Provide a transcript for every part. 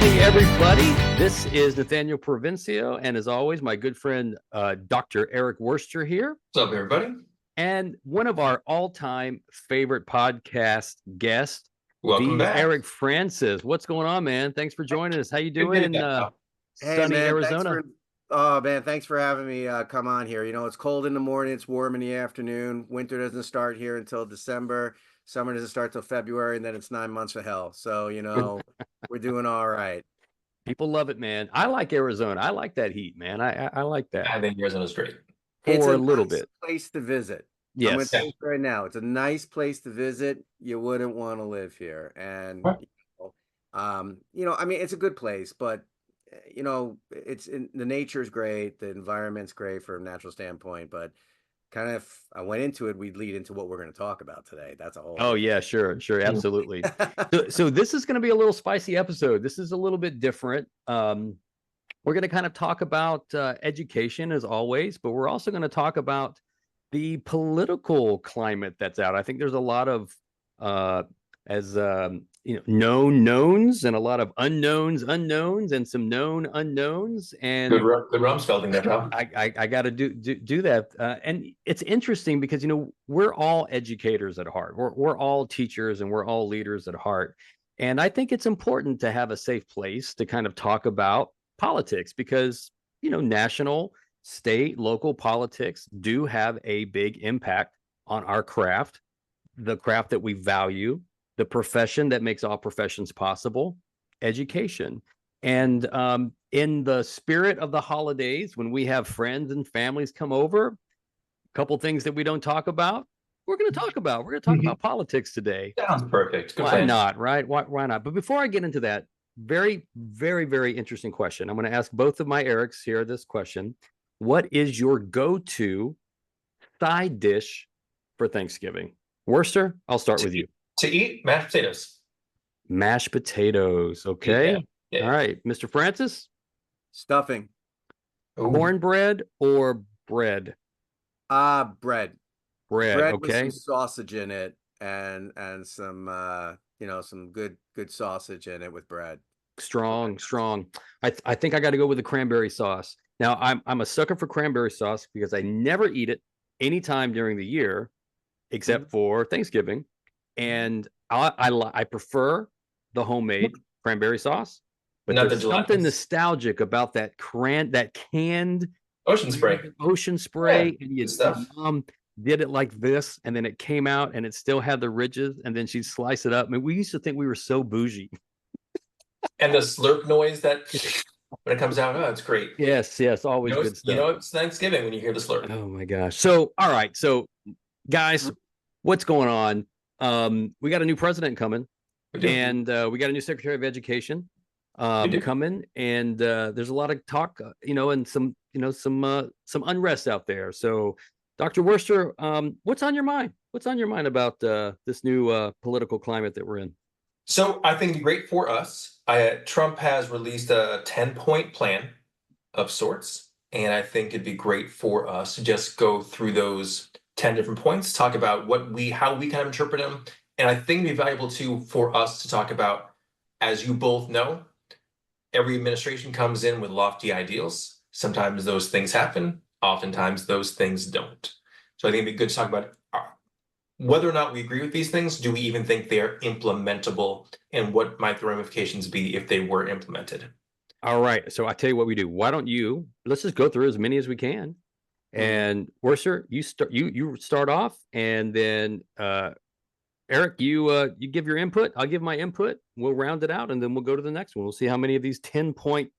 evening, everybody. This is Nathaniel Provencio, and as always, my good friend Dr. Eric Worster here. What's up, everybody? And one of our all-time favorite podcast guests, Welcome back. Eric Francis. What's going on, man? Thanks for joining us. How you doing in sunny Arizona? Thanks for having me come on here. You know, it's cold in the morning, it's warm in the afternoon. Winter doesn't start here until December. Summer doesn't start till February, and then it's 9 months of hell. So, you know, we're doing all right. People love it, man. I like Arizona. I like that heat, man. I like that. I think Arizona's great. It's a little bit. Place to visit. Yes. I'm going to tell you right now, it's a nice place to visit. You wouldn't want to live here. And, I mean, it's a good place, but, you know, the nature's great. The environment's great from a natural standpoint, but kind of, I went into it, we'd lead into what we're going to talk about today. That's a whole. Oh, yeah, sure. Absolutely. so this is going to be a little spicy episode. This is a little bit different. We're going to kind of talk about education as always, but we're also going to talk about the political climate that's out. I think there's a lot of known knowns and a lot of unknowns, and some known unknowns. And good Rumsfelding there, Tom. I got to do that. And it's interesting because, you know, we're all educators at heart. We're all teachers and we're all leaders at heart. And I think it's important to have a safe place to kind of talk about politics because, you know, national, state, local politics do have a big impact on our craft, the craft that we value, the profession that makes all professions possible, education. And in the spirit of the holidays, when we have friends and families come over, a couple things that we don't talk about, we're going to talk about. We're going to talk about politics today. Sounds perfect. Good plan. Not, right? Why not? But before I get into that, very, very, very interesting question. I'm going to ask both of my Erics here this question. What is your go-to side dish for Thanksgiving? Worster, I'll start with you. To eat mashed potatoes. Mashed potatoes. Okay. Yeah. All right. Mr. Francis? Stuffing. Cornbread or bread? Bread. Bread, okay. With some sausage in it and some some good sausage in it with bread. Strong. I think I got to go with the cranberry sauce. Now, I'm a sucker for cranberry sauce because I never eat it anytime during the year except for Thanksgiving. And I prefer the homemade cranberry sauce, but there's something nostalgic about that canned ocean spray. Yeah, and your mom did it like this, and then it came out, and it still had the ridges, and then she'd slice it up. I mean, we used to think we were so bougie. And the slurp noise that when it comes out, it's great. Yes, always good stuff. You know, it's Thanksgiving when you hear the slurp. Oh my gosh! So, all right, guys, what's going on? We got a new president coming, and we got a new Secretary of Education coming, and there's a lot of talk, and some unrest out there. So, Dr. Worster, what's on your mind? What's on your mind about this new political climate that we're in? So, I think it'd be great for us. Trump has released a 10-point plan of sorts, and I think it'd be great for us to just go through those 10 different points, talk about how we kind of interpret them. And I think it'd be valuable too for us to talk about, as you both know, every administration comes in with lofty ideals. Sometimes those things happen. Oftentimes those things don't. So I think it'd be good to talk about whether or not we agree with these things. Do we even think they're implementable? And what might the ramifications be if they were implemented? All right. So I tell you what we do. Why don't let's just go through as many as we can. And Worster, you start off, and then Eric, you give your input. I'll give my input. We'll round it out, and then we'll go to the next one. We'll see how many of these 10-point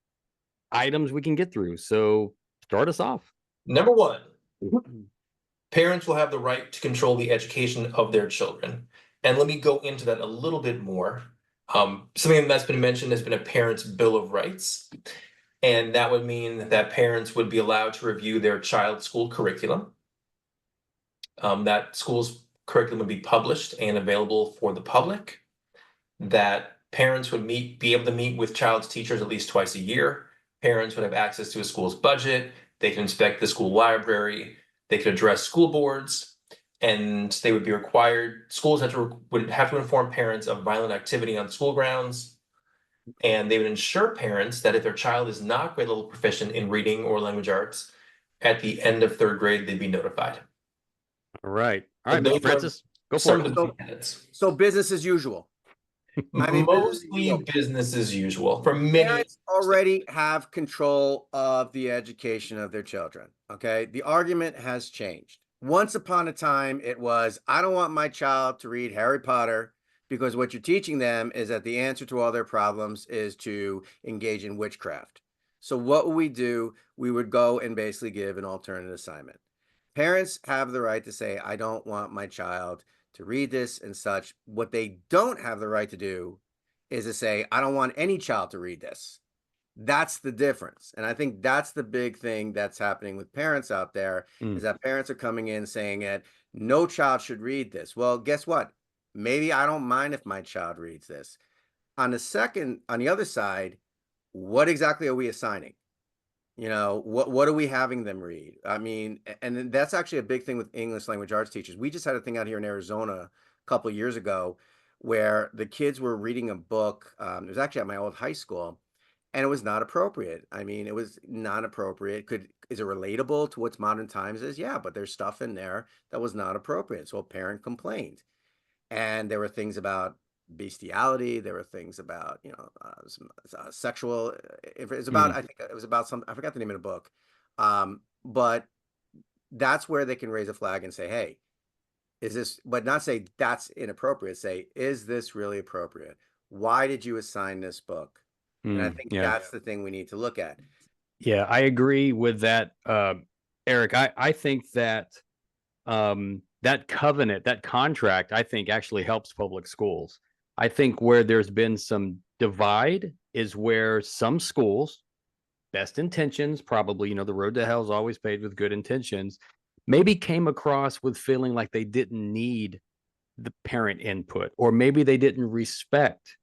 items we can get through. So start us off. Number one, parents will have the right to control the education of their children. And let me go into that a little bit more. Something that's been mentioned has been a parent's Bill of Rights. And that would mean that parents would be allowed to review their child's school curriculum. That school's curriculum would be published and available for the public. That parents would be able to meet with child's teachers at least twice a year. Parents would have access to a school's budget. They can inspect the school library. They could address school boards, and they would be required. Schools would have to inform parents of violent activity on school grounds. And they would ensure parents that if their child is not grade level proficient in reading or language arts, at the end of third grade, they'd be notified. All right. All So right, Mr. those are Francis, go for some it. of the tenets. So business as usual. I mean, business as Mostly usual. business as usual for many. Parents already have control of the education of their children. Okay. The argument has changed. Once upon a time, it was, I don't want my child to read Harry Potter because what you're teaching them is that the answer to all their problems is to engage in witchcraft. So, what would we do? We would go and basically give an alternate assignment. Parents have the right to say, I don't want my child to read this and such. What they don't have the right to do is to say, I don't want any child to read this. That's the difference. And I think that's the big thing that's happening with parents out there is that parents are coming in saying that no child should read this. Well, guess what? Maybe I don't mind if my child reads this. On the other side, what exactly are we assigning? What are we having them read? I mean, and that's actually a big thing with English language arts teachers. We just had a thing out here in Arizona a couple of years ago where the kids were reading a book. It was actually at my old high school, and it was not appropriate. I mean, it was not appropriate. Is it relatable to what's modern times is? Yeah, but there's stuff in there that was not appropriate. So a parent complained, and there were things about bestiality. There were things about some, sexual. It was about, I think it was about some, I forgot the name of the book, but that's where they can raise a flag and say, hey, is this, but not say that's inappropriate. Say, is this really appropriate? Why did you assign this book? And I think Yeah. that's the thing we need to look at. Yeah, I agree with that, Eric. I think that that covenant, that contract, I think actually helps public schools. I think where there's been some divide is where some schools, best intentions, probably, the road to hell is always paved with good intentions, maybe came across with feeling like they didn't need the parent input, or maybe they didn't respect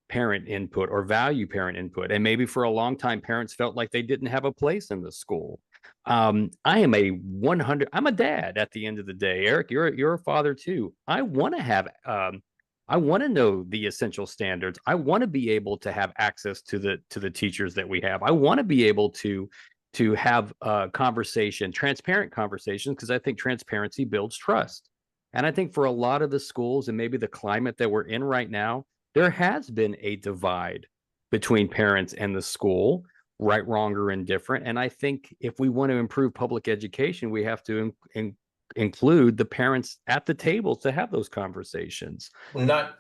parent input or value parent input. And maybe for a long time, parents felt like they didn't have a place in the school. I am I'm a dad at the end of the day. Eric, you're a father too. I want to know the essential standards. I want to be able to have access to the teachers that we have. I want to be able to have transparent conversations, because I think transparency builds trust. And I think for a lot of the schools and maybe the climate that we're in right now, there has been a divide between parents and the school, right, wrong, or indifferent. And I think if we want to improve public education, we have to include the parents at the table to have those conversations. Not,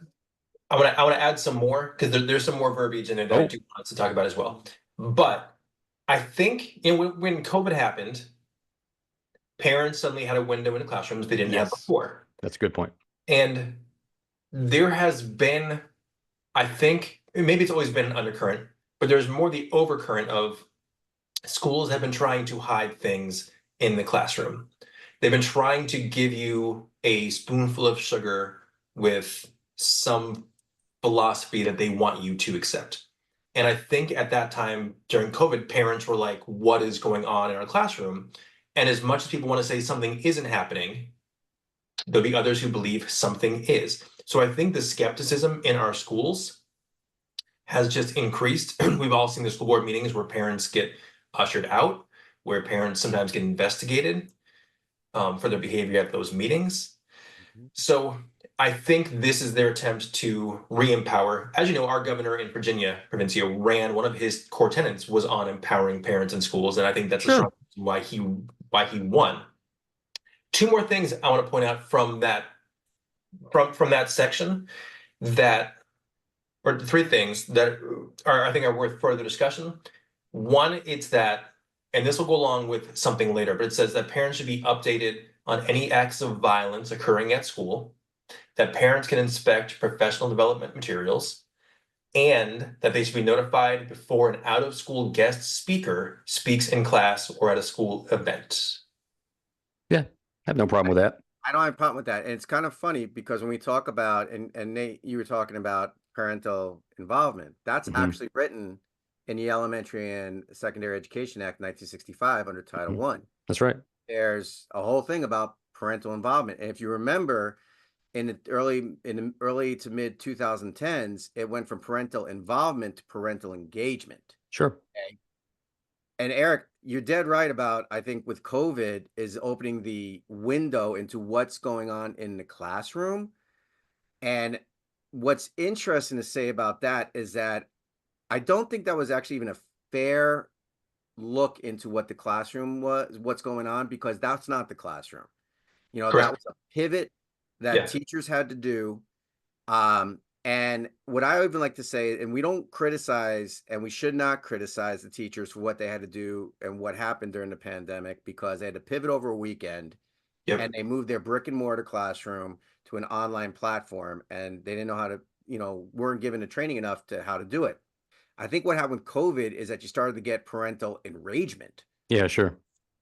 I want to add some more because there's some more verbiage in it that I do want to talk about as well. But I think when COVID happened, parents suddenly had a window into classrooms they didn't have before. That's a good point. And there has been, I think, maybe it's always been an undercurrent, but there's more the overcurrent of schools have been trying to hide things in the classroom. They've been trying to give you a spoonful of sugar with some philosophy that they want you to accept. And I think at that time during COVID, parents were like, what is going on in our classroom? And as much as people want to say something isn't happening, there'll be others who believe something is. So I think the skepticism in our schools has just increased. We've all seen the school board meetings where parents get ushered out, where parents sometimes get investigated for their behavior at those meetings. So I think this is their attempt to re-empower. As you know, our governor in Virginia, Provincio, ran, one of his core tenets was on empowering parents in schools, and I think that's a strong reason why he won. Two more things I want to point out from that section, or three things that I think are worth further discussion. One, it's that, and this will go along with something later, but it says that parents should be updated on any acts of violence occurring at school, that parents can inspect professional development materials, and that they should be notified before an out-of-school guest speaker speaks in class or at a school event. Yeah, I have no problem with that. I don't have a problem with that. And it's kind of funny because when we talk about, and Nate, you were talking about parental involvement, that's actually written in the Elementary and Secondary Education Act 1965 under Title I. That's right. There's a whole thing about parental involvement. And if you remember, in the early to mid 2010s, it went from parental involvement to parental engagement. Sure. Okay. And Eric, you're dead right about, I think with COVID is opening the window into what's going on in the classroom. And what's interesting to say about that is that I don't think that was actually even a fair look into what the classroom was, what's going on, because that's not the classroom. That Correct. was a pivot that Yeah. teachers had to do. And what I even like to say, and we don't criticize, and we should not criticize the teachers for what they had to do and what happened during the pandemic, because they had to pivot over a weekend Yep. and they moved their brick and mortar classroom to an online platform, and they didn't know how to, weren't given the training enough to how to do it. I think what happened with COVID is that you started to get parental enragement, Yeah, sure.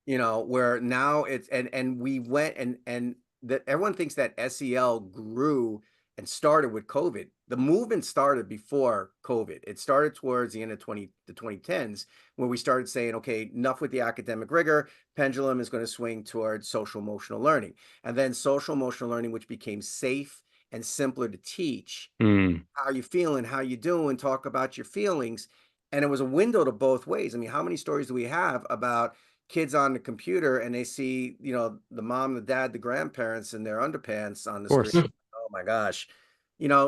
where now it's, and we went, and that everyone thinks that SEL grew and started with COVID. The movement started before COVID. It started towards the end of the 2010s, where we started saying, okay, enough with the academic rigor, pendulum is going to swing towards social emotional learning. And then social emotional learning, which became safe and simpler to teach. Mm. How you feeling, how you doing, talk about your feelings. And it was a window to both ways. I mean, how many stories do we have about kids on the computer and they see, the mom, the dad, the grandparents in their underpants on the Of course. screen? Oh my gosh.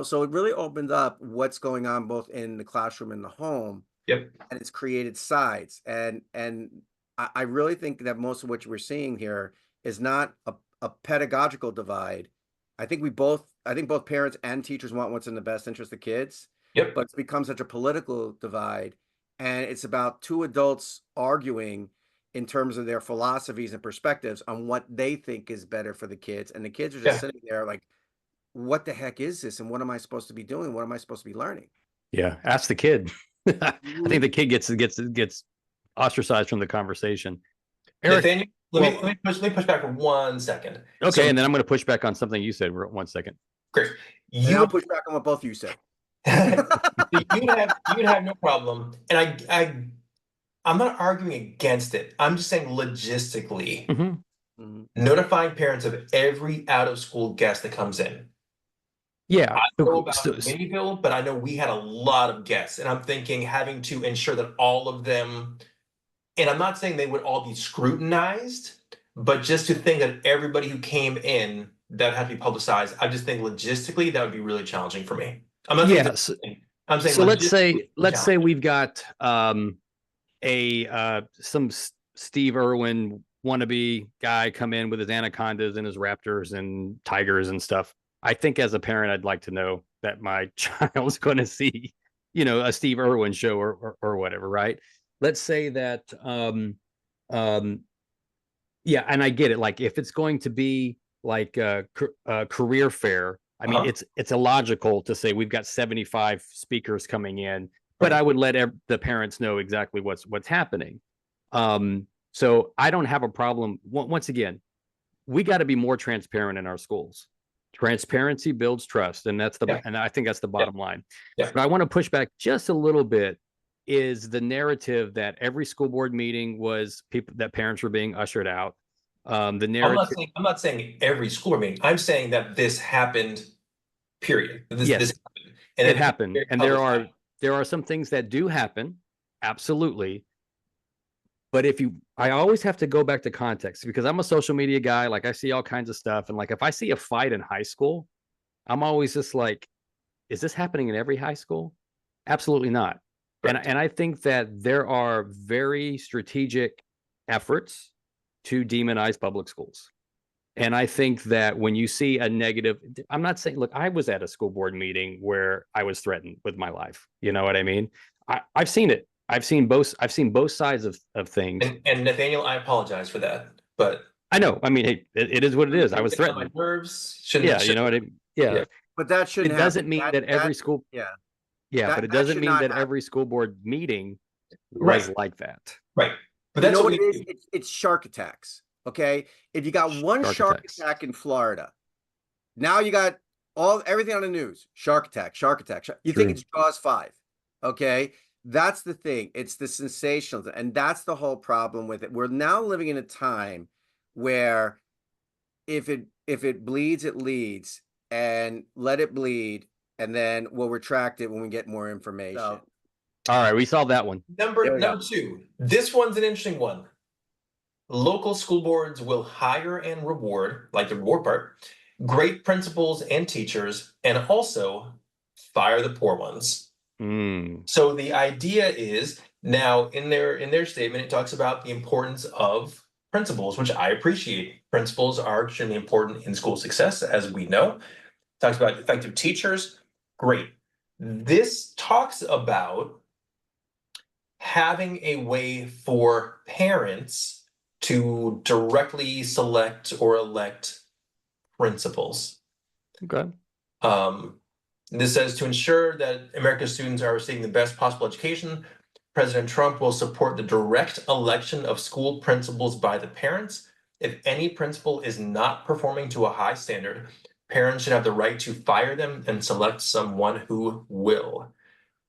So it really opened up what's going on both in the classroom and the home, Yep. and it's created sides. And I really think that most of what we're seeing here is not a pedagogical divide. I think both parents and teachers want what's in the best interest of kids, Yep. but it's become such a political divide, and it's about two adults arguing in terms of their philosophies and perspectives on what they think is better for the kids. And the kids are just Yeah. sitting there like, what the heck is this? And what am I supposed to be doing? What am I supposed to be learning? Yeah. Ask the kid. I think the kid gets ostracized from the conversation. Eric, Nathaniel, let me push back for 1 second. okay, So and then I'm going to push back on something you said. 1 second. Chris, And I'll you push back on what both of you said. you have no problem, and I'm not arguing against it. I'm just saying logistically, Mm-hmm. notifying parents of every out of school guest that comes in. Yeah. I don't know about Mayville, but I know we had a lot of guests, and I'm thinking having to ensure that all of them, and I'm not saying they would all be scrutinized, but just to think that everybody who came in that had to be publicized, I just think logistically that would be really challenging for me. I'm not saying Yes. I'm saying So logistically let's say challenging. we've got some Steve Irwin wannabe guy come in with his anacondas and his raptors and tigers and stuff. I think as a parent, I'd like to know that my child's going to see, a Steve Irwin show or whatever, right? Let's say that, um, yeah, and I get it. Like if it's going to be like a career fair, I mean, Uh-huh. it's illogical to say we've got 75 speakers coming in, but Right. I would let the parents know exactly what's happening. So I don't have a problem. Once again, we got to be more transparent in our schools. Transparency builds trust, and Yeah. and I think that's the bottom line. Yeah. But I want to push back just a little bit. Is the narrative that every school board meeting was people that parents were being ushered out? The narrative, I'm not saying every school meeting. I'm saying that this happened. Period. This yes, happened, and it it became happened, very and publicized. there are some things that do happen, absolutely. But I always have to go back to context because I'm a social media guy. Like I see all kinds of stuff, and like if I see a fight in high school, I'm always just like, is this happening in every high school? Absolutely not. Correct. And I think that there are very strategic efforts to demonize public schools. And I think that when you see a negative, I'm not saying, look, I was at a school board meeting where I was threatened with my life. You know what I mean? I've seen it. I've seen both sides of things. And Nathaniel, I apologize for that, but I know. I mean, hey, it is what it is. I was get on my threatened. nerves. Yeah, you know what I mean? Yeah. Yeah. But that shouldn't It happen. doesn't mean that every school, Yeah, yeah, but it that doesn't should mean not that happen. every school board meeting was Right. like that. Right. But You that's know what what it is? It's shark attacks. Okay. If you got one shark attack in Florida, now you got everything on the news. Shark attack, shark attack. You think True. it's Jaws 5. Okay. That's the thing. It's the sensational, and that's the whole problem with it. We're now living in a time where if it bleeds, it leads. and let it bleed, and then we'll retract it when we get more information. All right, we solved that one. Number two. This one's an interesting one. Local school boards will hire and reward, like the reward part, great principals and teachers, and also fire the poor ones. So the idea is now in their statement, it talks about the importance of principals, which I appreciate. Principals are extremely important in school success, as we know. Talks about effective teachers. Great. This talks about having a way for parents to directly select or elect principals. Okay. This says to ensure that America's students are receiving the best possible education, President Trump will support the direct election of school principals by the parents. If any principal is not performing to a high standard, parents should have the right to fire them and select someone who will.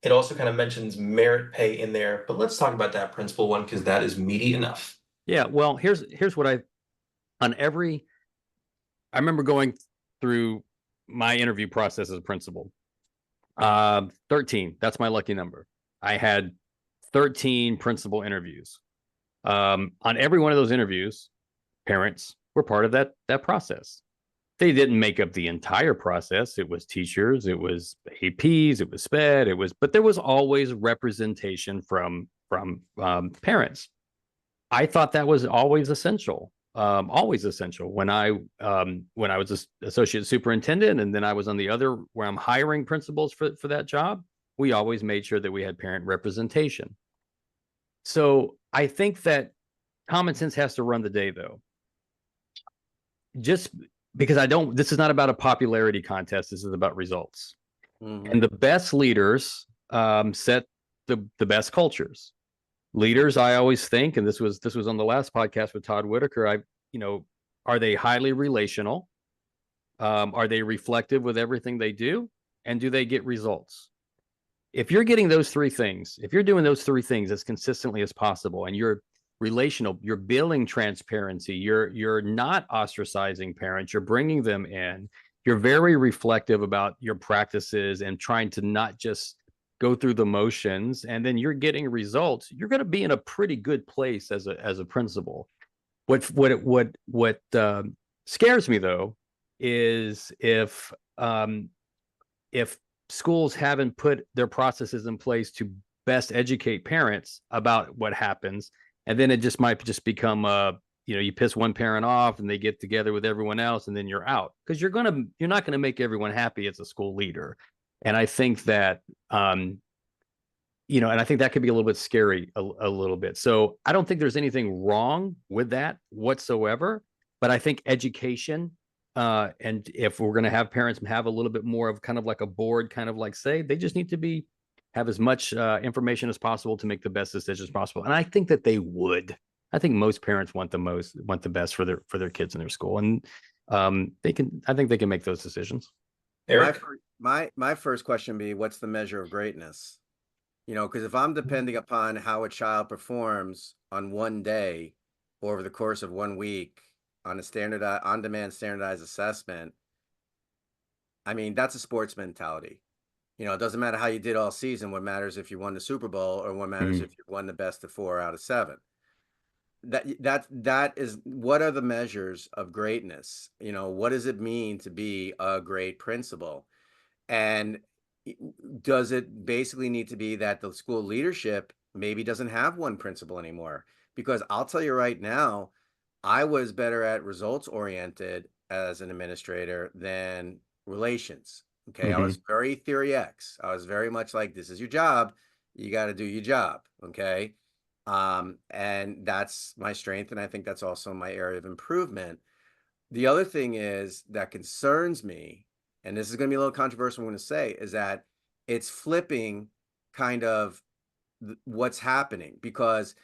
It also kind of mentions merit pay in there, but let's talk about that principal one because that is meaty enough. Yeah, well, here's what I remember going through my interview process as a principal. 13, that's my lucky number. I had 13 principal interviews. On every one of those interviews, parents were part of that process. They didn't make up the entire process. It was teachers, it was APs, it was SPED, but there was always representation from parents. I thought that was always essential. When I was an associate superintendent, and then I was on the other where I'm hiring principals for that job. We always made sure that we had parent representation. So I think that common sense has to run the day, though. Just because this is not about a popularity contest. This is about results. And the best leaders set the best cultures. Leaders, I always think, and this was on the last podcast with Todd Whitaker, are they highly relational? Are they reflective with everything they do? And do they get results? If you're getting those three things, if you're doing those three things as consistently as possible, and you're relational, you're building transparency, you're not ostracizing parents, you're bringing them in, you're very reflective about your practices and trying to not just go through the motions, and then you're getting results, you're going to be in a pretty good place as a principal. What scares me, though, is if schools haven't put their processes in place to best educate parents about what happens, and then it might become you piss one parent off and they get together with everyone else, and then you're out, because you're not going to make everyone happy as a school leader. And I think that and I think that could be a little bit scary, a little bit. So I don't think there's anything wrong with that whatsoever, but I think education, and if we're going to have parents have a little bit more of kind of like a board, kind of like say, they just need to have as much information as possible to make the best decisions possible. And I think that they would. I think most parents want the best for their kids in their school, and I think they can make those decisions. Eric? My first question would be, what's the measure of greatness? Because if I'm depending upon how a child performs on one day or over the course of 1 week on a on-demand standardized assessment, I mean, that's a sports mentality. It doesn't matter how you did all season. What matters if you won the Super Bowl, or what matters if you won the best of 4 out of 7. That is, what are the measures of greatness? What does it mean to be a great principal? And does it basically need to be that the school leadership maybe doesn't have one principal anymore? Because I'll tell you right now, I was better at results oriented as an administrator than relations. Okay. I was very theory X. I was very much like, this is your job. You got to do your job. Okay. And that's my strength. And I think that's also my area of improvement. The other thing is that concerns me, and this is going to be a little controversial, I'm going to say, is that it's flipping kind of what's happening, because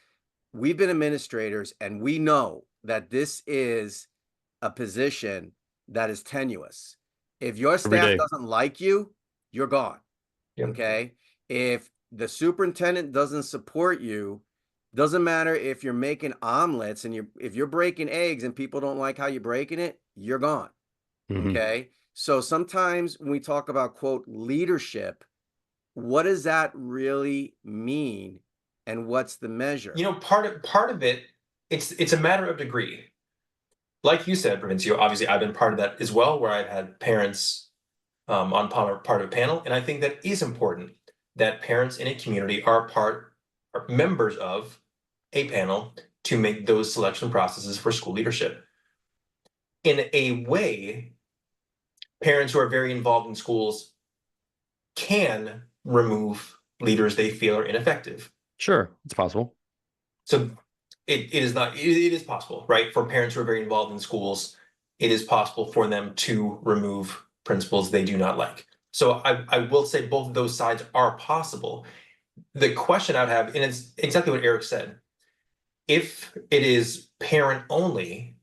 we've been administrators and we know that this is a position that is tenuous. If your staff doesn't like you, you're gone. Yep. Okay. If the superintendent doesn't support you, doesn't matter if you're making omelets and if you're breaking eggs and people don't like how you're breaking it, you're gone. Okay. So sometimes when we talk about quote leadership, what does that really mean? And what's the measure? Part of it, it's a matter of degree. Like you said, Provincio, obviously I've been part of that as well, where I've had parents on part of a panel, and I think that is important that parents in a community are members of a panel to make those selection processes for school leadership. In a way, parents who are very involved in schools can remove leaders they feel are ineffective. Sure, it's possible. So it is not, it is possible, right? For parents who are very involved in schools, it is possible for them to remove principals they do not like. So I will say both of those sides are possible. The question I would have, and it's exactly what Eric said, if it is parent only,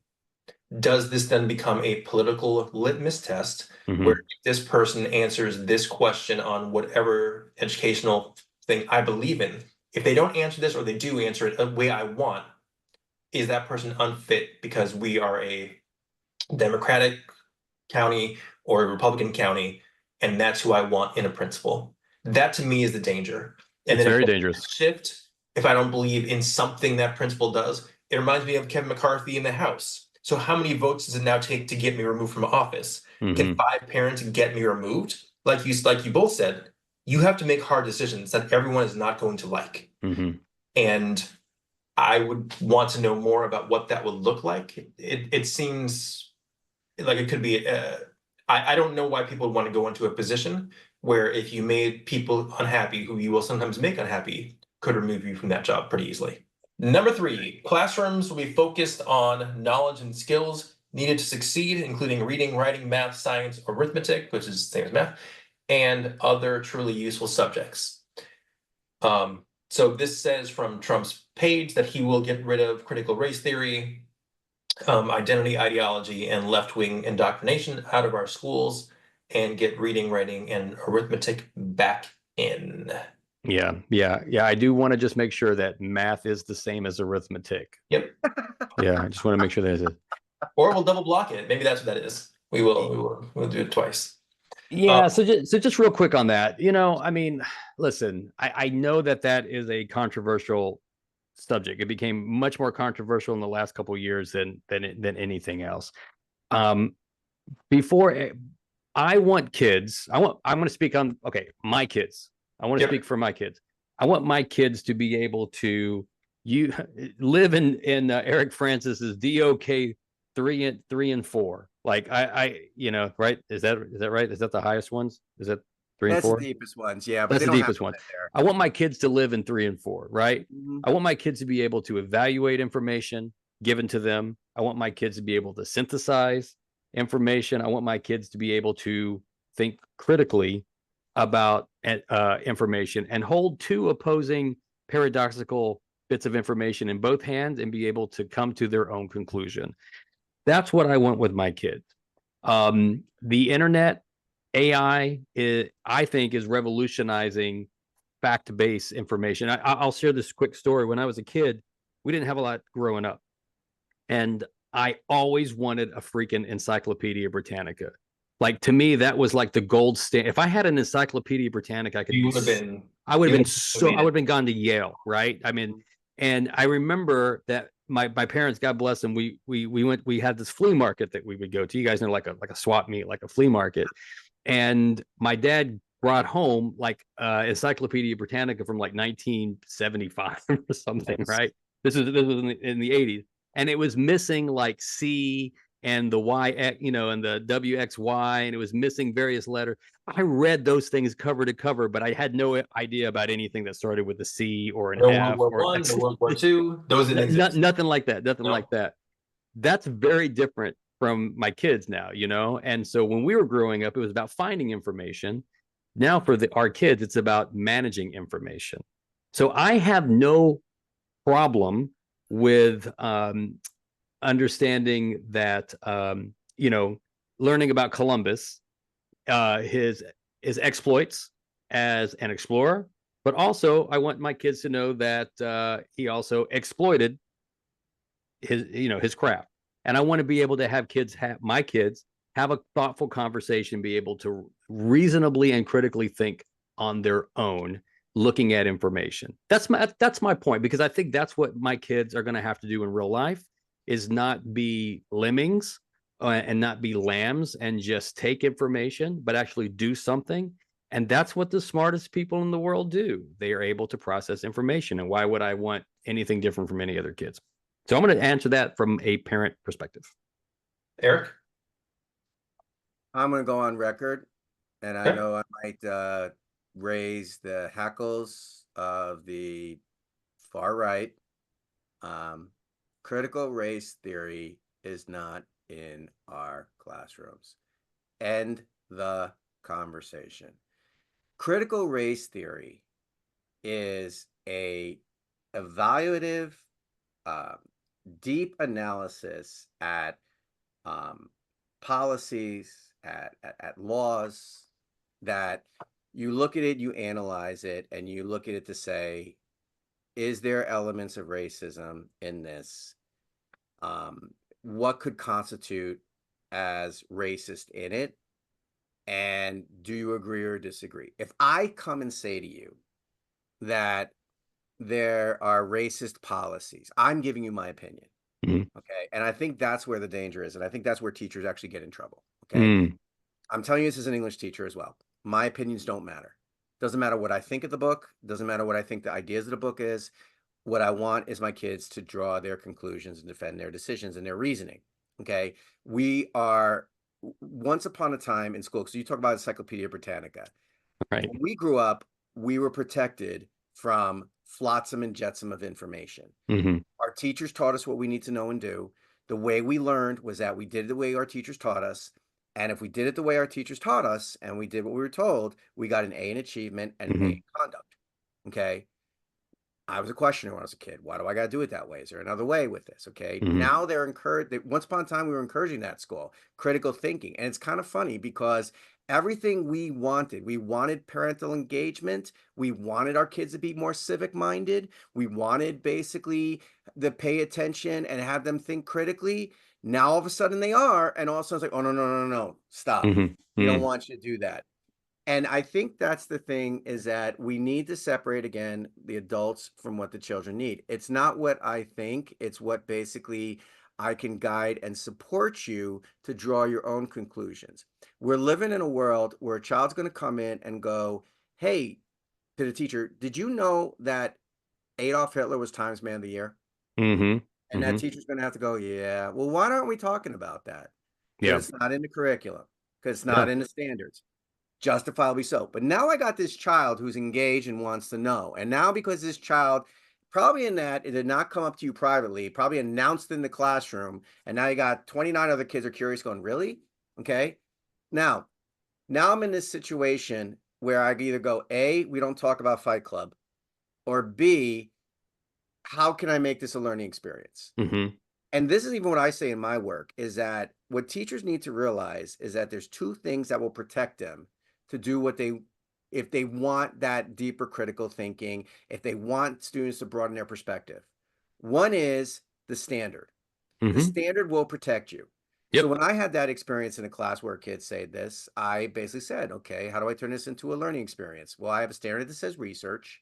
does this then become a political litmus test where if this person answers this question on whatever educational thing I believe in, if they don't answer this or they do answer it the way I want, is that person unfit because we are a Democratic county or a Republican county, and that's who I want in a principal? That to me is the danger. And It's then very if dangerous. shift, if I don't believe in something that principal does, it reminds me of Kevin McCarthy in the House. So how many votes does it now take to get me removed from office? Can 5 parents get me removed? Like you both said, you have to make hard decisions that everyone is not going to like. And I would want to know more about what that would look like. It seems like it could be. I don't know why people would want to go into a position where if you made people unhappy, who you will sometimes make unhappy, could remove you from that job pretty easily. Number 3, classrooms will be focused on knowledge and skills needed to succeed, including reading, writing, math, science, arithmetic, which is the same as math, and other truly useful subjects. So this says from Trump's page that he will get rid of critical race theory, identity ideology, and left-wing indoctrination out of our schools, and get reading, writing, and arithmetic back in. Yeah. I do want to just make sure that math is the same as arithmetic. Yep. Yeah, I just want to make sure that is. Or we'll double block it. Maybe that's what that is. We'll do it twice. Yeah. So just real quick on that, I mean, listen, I know that is a controversial subject. It became much more controversial in the last couple of years than anything else. Before I want kids, I'm going to speak on, my kids. I want to speak for my kids. I want my kids to be able to live in Eric Francis's DOK 3 and 4. Like I right? Is that right? Is that the highest ones? Is that 3 and That's 4? the deepest ones, yeah. But That's they the don't have deepest to ones. live there. I want my kids to live in 3 and 4, right? Mhm. I want my kids to be able to evaluate information given to them. I want my kids to be able to synthesize information. I want my kids to be able to think critically about information and hold 2 opposing paradoxical bits of information in both hands and be able to come to their own conclusion. That's what I want with my kids. The internet, AI, I think, is revolutionizing fact-based information. I'll share this quick story. When I was a kid, we didn't have a lot growing up, and I always wanted a freaking Encyclopedia Britannica. Like, to me, that was like the gold standard. If I had an Encyclopedia Britannica, I would have been gone to Yale, right? I mean, and I remember that my parents, God bless them, we had this flea market that we would go to. You guys know, like a swap meet, like a flea market. And my dad brought home like Encyclopedia Britannica from like 1975 or something, right? This was in the 80s. And it was missing like C and the Y, and the WXY, and it was missing various letters. I read those things cover to cover, but I had no idea about anything that started with a C or an F or X. No World War II. Those didn't exist. Nothing like that. Nothing like that. That's very different from my kids now, And so when we were growing up, it was about finding information. Now for our kids, it's about managing information. So I have no problem with understanding that, learning about Columbus, his exploits as an explorer, but also I want my kids to know that he also exploited his craft. And I want to be able to have my kids have a thoughtful conversation, be able to reasonably and critically think on their own, looking at information. That's my point, because I think that's what my kids are going to have to do in real life, is not be lemmings and not be lambs and just take information, but actually do something. And that's what the smartest people in the world do. They are able to process information. And why would I want anything different from any other kids? So I'm going to answer that from a parent perspective. Eric? I'm going to go on record, and I Okay. know I might raise the hackles of the far right. Critical race theory is not in our classrooms. End the conversation. Critical race theory is a evaluative, deep analysis at policies, at laws, that you look at it, you analyze it, and you look at it to say, is there elements of racism in this? What could constitute as racist in it? And do you agree or disagree? If I come and say to you that there are racist policies, I'm giving you my opinion. Okay. And I think that's where the danger is. And I think that's where teachers actually get in trouble. Okay. I'm telling you this as an English teacher as well. My opinions don't matter. Doesn't matter what I think of the book. Doesn't matter what I think the ideas of the book is. What I want is my kids to draw their conclusions and defend their decisions and their reasoning. Okay. We are, once upon a time in school, because you talk about Encyclopedia Britannica. Right. When we grew up, we were protected from flotsam and jetsam of information. Our teachers taught us what we need to know and do. The way we learned was that we did it the way our teachers taught us. And if we did it the way our teachers taught us and we did what we were told, we got an A in achievement and an A in conduct. Okay. I was a questioner when I was a kid. Why do I got to do it that way? Is there another way with this? Okay. Now they're encouraged. Once upon a time, we were encouraging that at school, critical thinking. And it's kind of funny because everything we wanted parental engagement. We wanted our kids to be more civic minded. We wanted basically to pay attention and have them think critically. Now, all of a sudden they are. And all of a sudden it's like, oh, no, stop. We don't want you to do that. And I think that's the thing, is that we need to separate again the adults from what the children need. It's not what I think, it's what basically I can guide and support you to draw your own conclusions. We're living in a world where a child's going to come in and go, hey, to the teacher, did you know that Adolf Hitler was Times Man of the Year? And that teacher's going to have to go, yeah, well, why aren't we talking about that? Because it's not in the curriculum, because it's not in the standards. Justifiably so. But now I got this child who's engaged and wants to know. And now, because this child, probably in that, it did not come up to you privately, probably announced in the classroom, and now you got 29 other kids are curious going, really? Okay. Now I'm in this situation where I either go, A, we don't talk about Fight Club, or B, how can I make this a learning experience? And this is even what I say in my work, is that what teachers need to realize is that there's two things that will protect them to do what if they want that deeper critical thinking, if they want students to broaden their perspective. One is the standard. The standard will protect you. So when I had that experience in a class where kids say this, I basically said, okay, how do I turn this into a learning experience? Well, I have a standard that says research,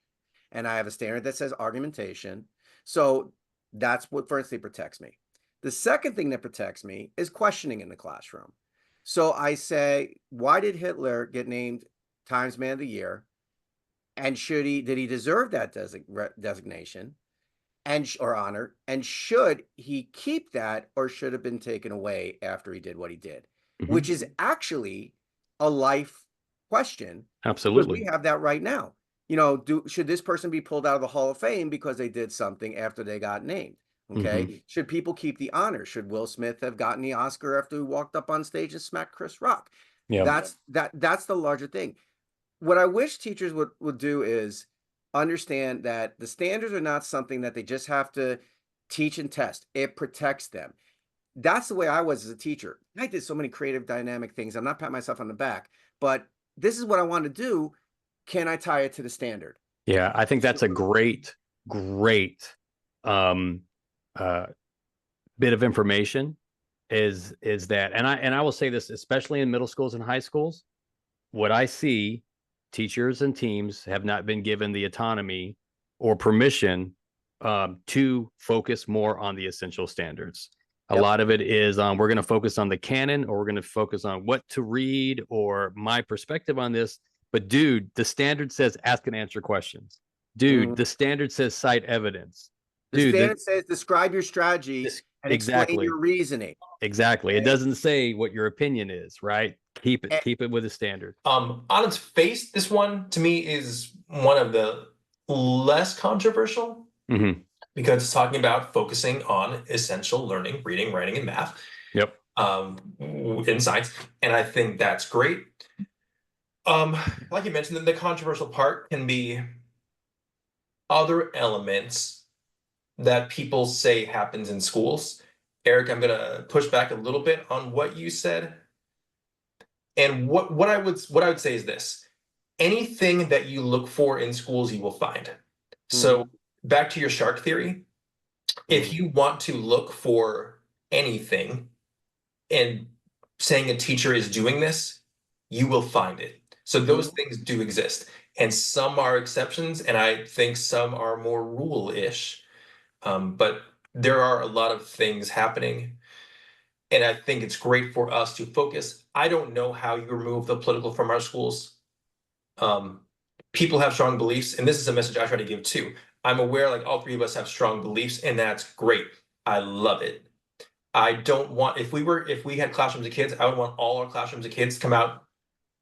and I have a standard that says argumentation. So that's what firstly protects me. The second thing that protects me is questioning in the classroom. So I say, why did Hitler get named Times Man of the Year? And did he deserve that designation or honor? And should he keep that, or should have been taken away after he did what he did? Which is actually a life question. Absolutely. Because we have that right now. Should this person be pulled out of the Hall of Fame because they did something after they got named? Okay. Should people keep the honor? Should Will Smith have gotten the Oscar after he walked up on stage and smacked Chris Rock? That's the larger thing. What I wish teachers would do is understand that the standards are not something that they just have to teach and test. It protects them. That's the way I was as a teacher. I did so many creative, dynamic things. I'm not patting myself on the back, but this is what I want to do. Can I tie it to the standard? Yeah, I think that's a great bit of information. is that, and I will say this, especially in middle schools and high schools, what I see, teachers and teams have not been given the autonomy or permission to focus more on the essential standards. A Yep. lot of it is we're going to focus on the canon, or we're going to focus on what to read, or my perspective on this. But dude, the standard says ask and answer questions. Dude, Mhm. the standard says cite evidence. The Dude, standard says describe your strategy this and explain exactly. your reasoning. Exactly. It Okay? doesn't say what your opinion is, right? And Keep it with a standard. On its face, this one to me is one of the less controversial Mm-hmm. because it's talking about focusing on essential learning, reading, writing, and math Yep. in science, and I think that's great. Like you mentioned, the controversial part can be other elements that people say happens in schools. Eric, I'm gonna push back a little bit on what you said. And what I would say is this: anything that you look for in schools, you will find. So Mhm. back to your shark theory, if Mhm. you want to look for anything and saying a teacher is doing this, you will find it. So those Mhm. things do exist. And some are exceptions, and I think some are more rule-ish. But there are a lot of things happening, and I think it's great for us to focus. I don't know how you remove the political from our schools. Um, People have strong beliefs, and this is a message I try to give too. I'm aware, like all three of us have strong beliefs, and that's great. I love it. I don't want if we had classrooms of kids, I would want all our classrooms of kids to come out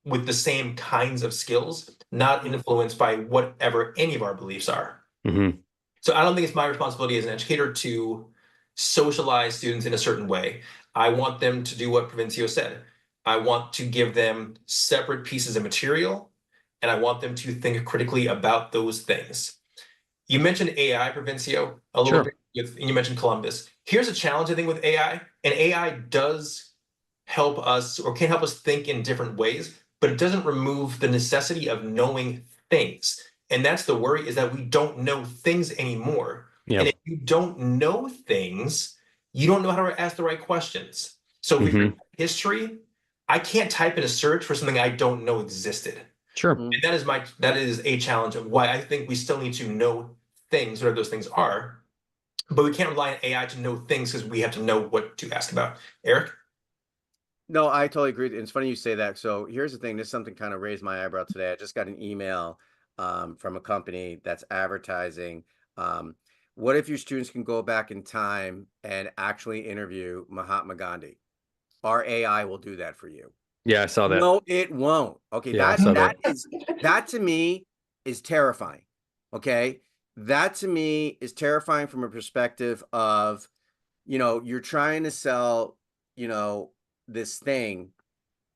with the same kinds of skills, not Mhm. influenced by whatever any of our beliefs are. Mm-hmm. So I don't think it's my responsibility as an educator to socialize students in a certain way. I want them to do what Provencio said. I want to give them separate pieces of material, and I want them to think critically about those things. You mentioned AI, Provencio, a little Sure. bit, and you mentioned Columbus. Here's a challenge, I think, with AI, and AI does help us or can help us think in different ways, but it doesn't remove the necessity of knowing things. And that's the worry, is that we don't know things anymore. And Yeah. if you don't know things, you don't know how to ask the right questions. So if we Mm-hmm. read history, I can't type in a search for something I don't know existed. Sure. And that is a challenge of why I think we still need to know things, whatever those things are, but we can't rely on AI to know things because we have to know what to ask about. Eric? No, I totally agree. It's funny you say that. So here's the thing. This something kind of raised my eyebrow today. I just got an email from a company that's advertising. Um, what if your students can go back in time and actually interview Mahatma Gandhi? Our AI will do that for you. Yeah, I saw that. No, it won't. Okay, Yeah, I saw that. that to me is terrifying. Okay, that to me is terrifying from a perspective of, you're trying to sell, you know, this thing,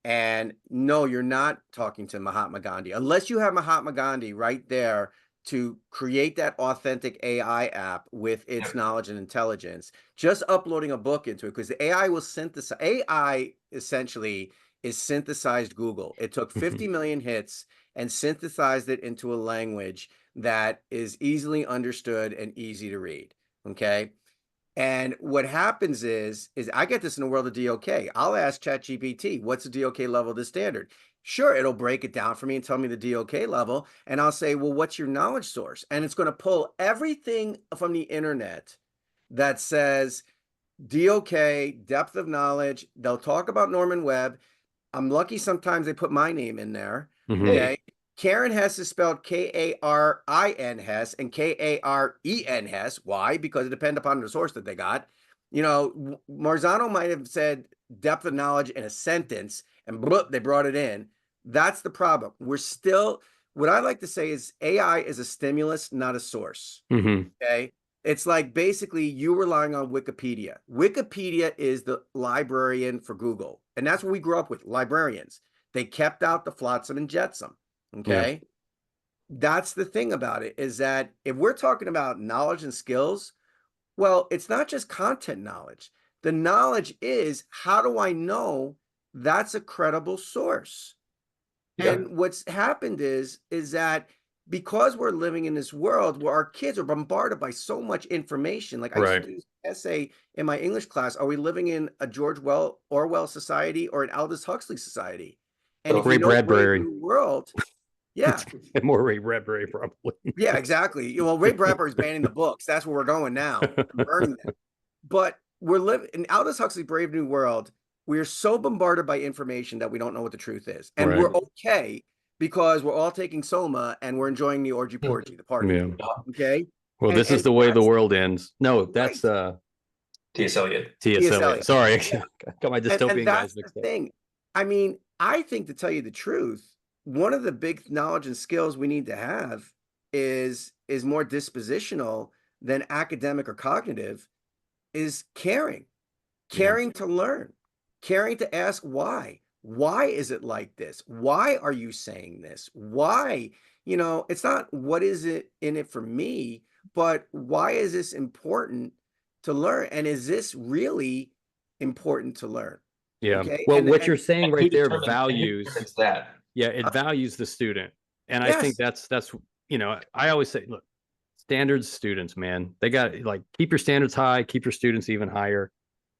and no, you're not talking to Mahatma Gandhi unless you have Mahatma Gandhi right there to create that authentic AI app with its Yep. knowledge and intelligence. Just uploading a book into it, because the AI will synthesize. AI essentially is synthesized Google. It took Mm-hmm. 50 million hits and synthesized it into a language that is easily understood and easy to read. Okay. And what happens is I get this in the world of DOK. I'll ask ChatGPT, what's the DOK level of the standard? Sure, it'll break it down for me and tell me the DOK level. And I'll say, well, what's your knowledge source? And it's going to pull everything from the internet that says DOK, depth of knowledge. They'll talk about Norman Webb. I'm lucky sometimes they put my name in there. Mm-hmm. Hey, Okay. Karen Hess is spelled Karin Hess and Karen Hess. Why? Because it depends upon the source that they got. Marzano might have said depth of knowledge in a sentence and they brought it in. That's the problem. What I like to say is AI is a stimulus, not a source. Mm-hmm. Okay. It's like basically you relying on Wikipedia. Wikipedia is the librarian for Google. And that's what we grew up with, librarians. They kept out the flotsam and jetsam. Yeah. Okay. That's the thing about it, is that if we're talking about knowledge and skills, well, it's not just content knowledge. The knowledge is, how do I know that's a credible source? yeah, And what's happened is that because we're living in this world where our kids are bombarded by so much information. Like I used to Right. do this essay in my English class. Are we living in a Orwell society or an Aldous Huxley society? And if you Ray know Brave Bradbury. New World, yeah, More Ray Bradbury, probably. yeah, exactly. Well, Ray Bradbury is banning the books. That's where we're going now. I'm burning them. But we're living in Aldous Huxley's Brave New World. We are so bombarded by information that we don't know what the truth is. And Right. we're okay because we're all taking Soma and we're enjoying the orgy porgy, the party. Yeah. Okay. Well, this is And the way the that's world ends. No, that's right. T.S. Eliot. T.S. T.S. Eliot. Eliot. Sorry, Yeah. got my And dystopian guys that's the mixed up. thing. I mean, I think to tell you the truth, one of the big knowledge and skills we need to have is more dispositional than academic or cognitive, is caring. Caring to learn, caring to ask why. Why is it like this? Why are you saying this? Why? It's not what is it in it for me, but why is this important to learn? And is this really important to learn? Yeah. Okay. Well, And what you're saying Who right there determines values. that? Yeah, it values the student, and I think yes. that's I always say, look, standards students, man, they got like keep your standards high, keep your students even higher,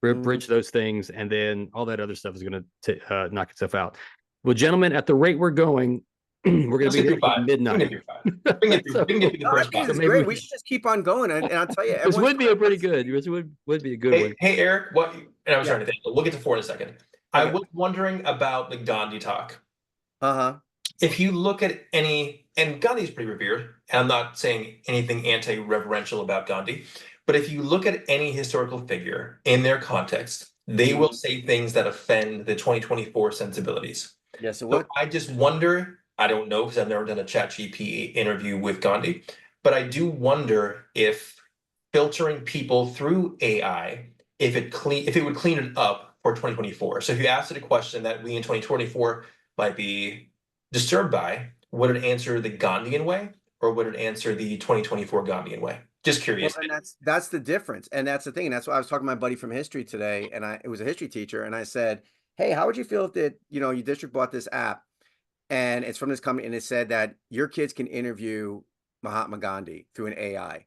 bridge those things, and then all that other stuff is going to knock itself out. Well, gentlemen, at the rate we're going, we're going to be here till midnight. We can get through the I first think five. this is great. We should just keep on going. And I'll tell you, This everyone's would be a pretty good. This would be a good Hey, one. hey, Eric, what? And I was Yeah. trying to think. We'll get to 4 in a second. I Okay. was wondering about the Gandhi talk. Uh-huh. If you look at any, and Gandhi's pretty revered, and I'm not saying anything anti-reverential about Gandhi, but if you look at any historical figure in their context, they will say things that offend the 2024 sensibilities. Yes, it So would. I just wonder, I don't know, because I've never done a ChatGPT interview with Gandhi, but I do wonder if filtering people through AI, if it would clean it up for 2024. So if you asked it a question that we in 2024 might be disturbed by, would it answer the Gandhian way or would it answer the 2024 Gandhian way? Just Well, curious. and that's the difference. And that's the thing. And that's why I was talking to my buddy from history today, and it was a history teacher, and I said, "Hey, how would you feel if your district bought this app and it's from this company and it said that your kids can interview Mahatma Gandhi through an AI?"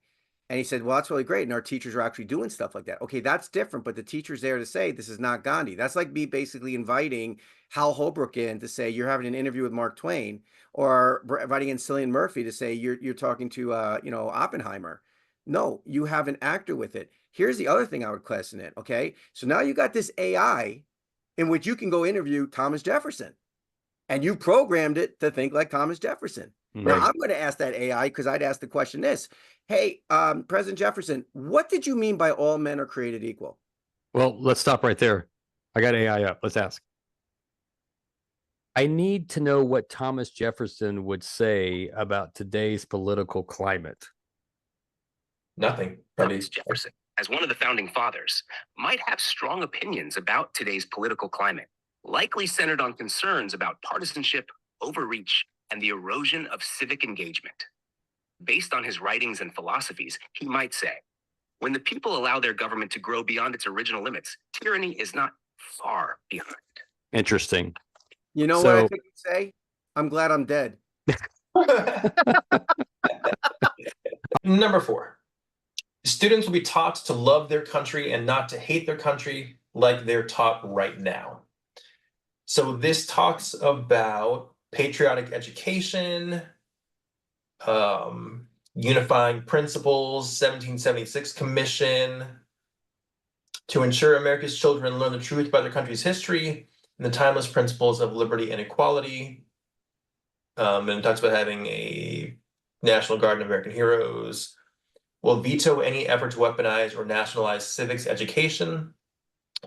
And he said, "Well, that's really great. And our teachers are actually doing stuff like that." Okay, that's different, but the teacher's there to say this is not Gandhi. That's like me basically inviting Hal Holbrook in to say you're having an interview with Mark Twain, or inviting in Cillian Murphy to say you're talking to Oppenheimer. No, you have an actor with it. Here's the other thing I would question it. Okay, so now you got this AI in which you can go interview Thomas Jefferson, and you programmed it to think like Thomas Jefferson. Now Right. I'm going to ask that AI, because I'd ask the question this: Hey, President Jefferson, what did you mean by all men are created equal? Well, let's stop right there. I got AI up. Let's ask. I need to know what Thomas Jefferson would say about today's political climate. Nothing. Thomas Jefferson, as one of the founding fathers, might have strong opinions about today's political climate, likely centered on concerns about partisanship, overreach, and the erosion of civic engagement. Based on his writings and philosophies, he might say, when the people allow their government to grow beyond its original limits, tyranny is not far behind. Interesting. You know what I think you'd say? I'm glad I'm dead. Number 4. Students will be taught to love their country and not to hate their country like they're taught right now. So this talks about patriotic education, unifying principles, 1776 Commission, to ensure America's children learn the truth about their country's history and the timeless principles of liberty and equality. And it talks about having a National Guard and American heroes. Will veto any effort to weaponize or nationalize civics education.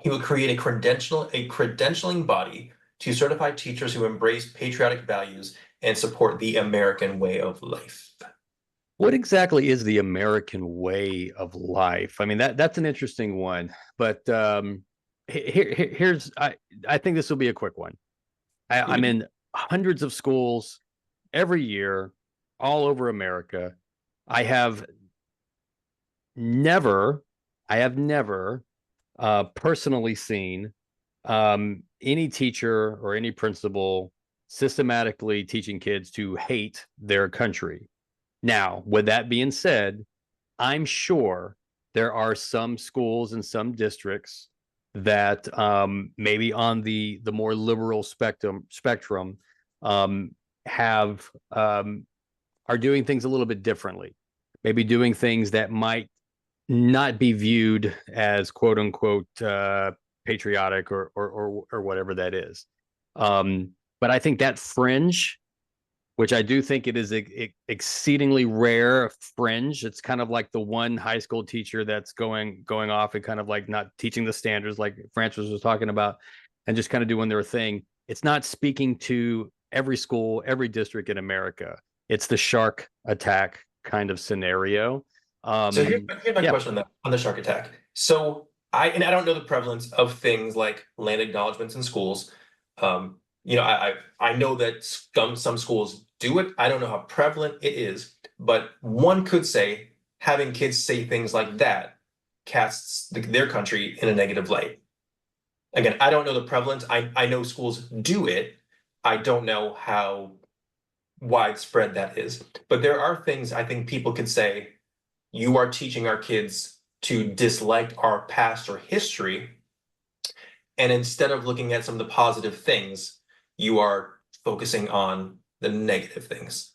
He will create a credentialing body to certify teachers who embrace patriotic values and support the American way of life. What exactly is the American way of life? I mean, that's an interesting one, but here's I think this will be a quick one. I'm in hundreds of schools every year all over America. I have never personally seen any teacher or any principal systematically teaching kids to hate their country. Now, with that being said, I'm sure there are some schools and some districts that maybe on the more liberal spectrum um, have are doing things a little bit differently. Maybe doing things that might not be viewed as quote unquote patriotic or whatever that is. But I think that fringe, which I do think it is exceedingly rare fringe. It's kind of like the one high school teacher that's going off and kind of like not teaching the standards, like Francis was talking about, and just kind of doing their thing. It's not speaking to every school, every district in America. It's the shark attack kind of scenario. So here's my Yeah. question on the shark attack. So I don't know the prevalence of things like land acknowledgements in schools. I know that some schools do it. I don't know how prevalent it is, but one could say having kids say things like that casts their country in a negative light. Again, I don't know the prevalence. I know schools do it. I don't know how widespread that is. But there are things I think people could say, you are teaching our kids to dislike our past or history. And instead of looking at some of the positive things, you are focusing on the negative things.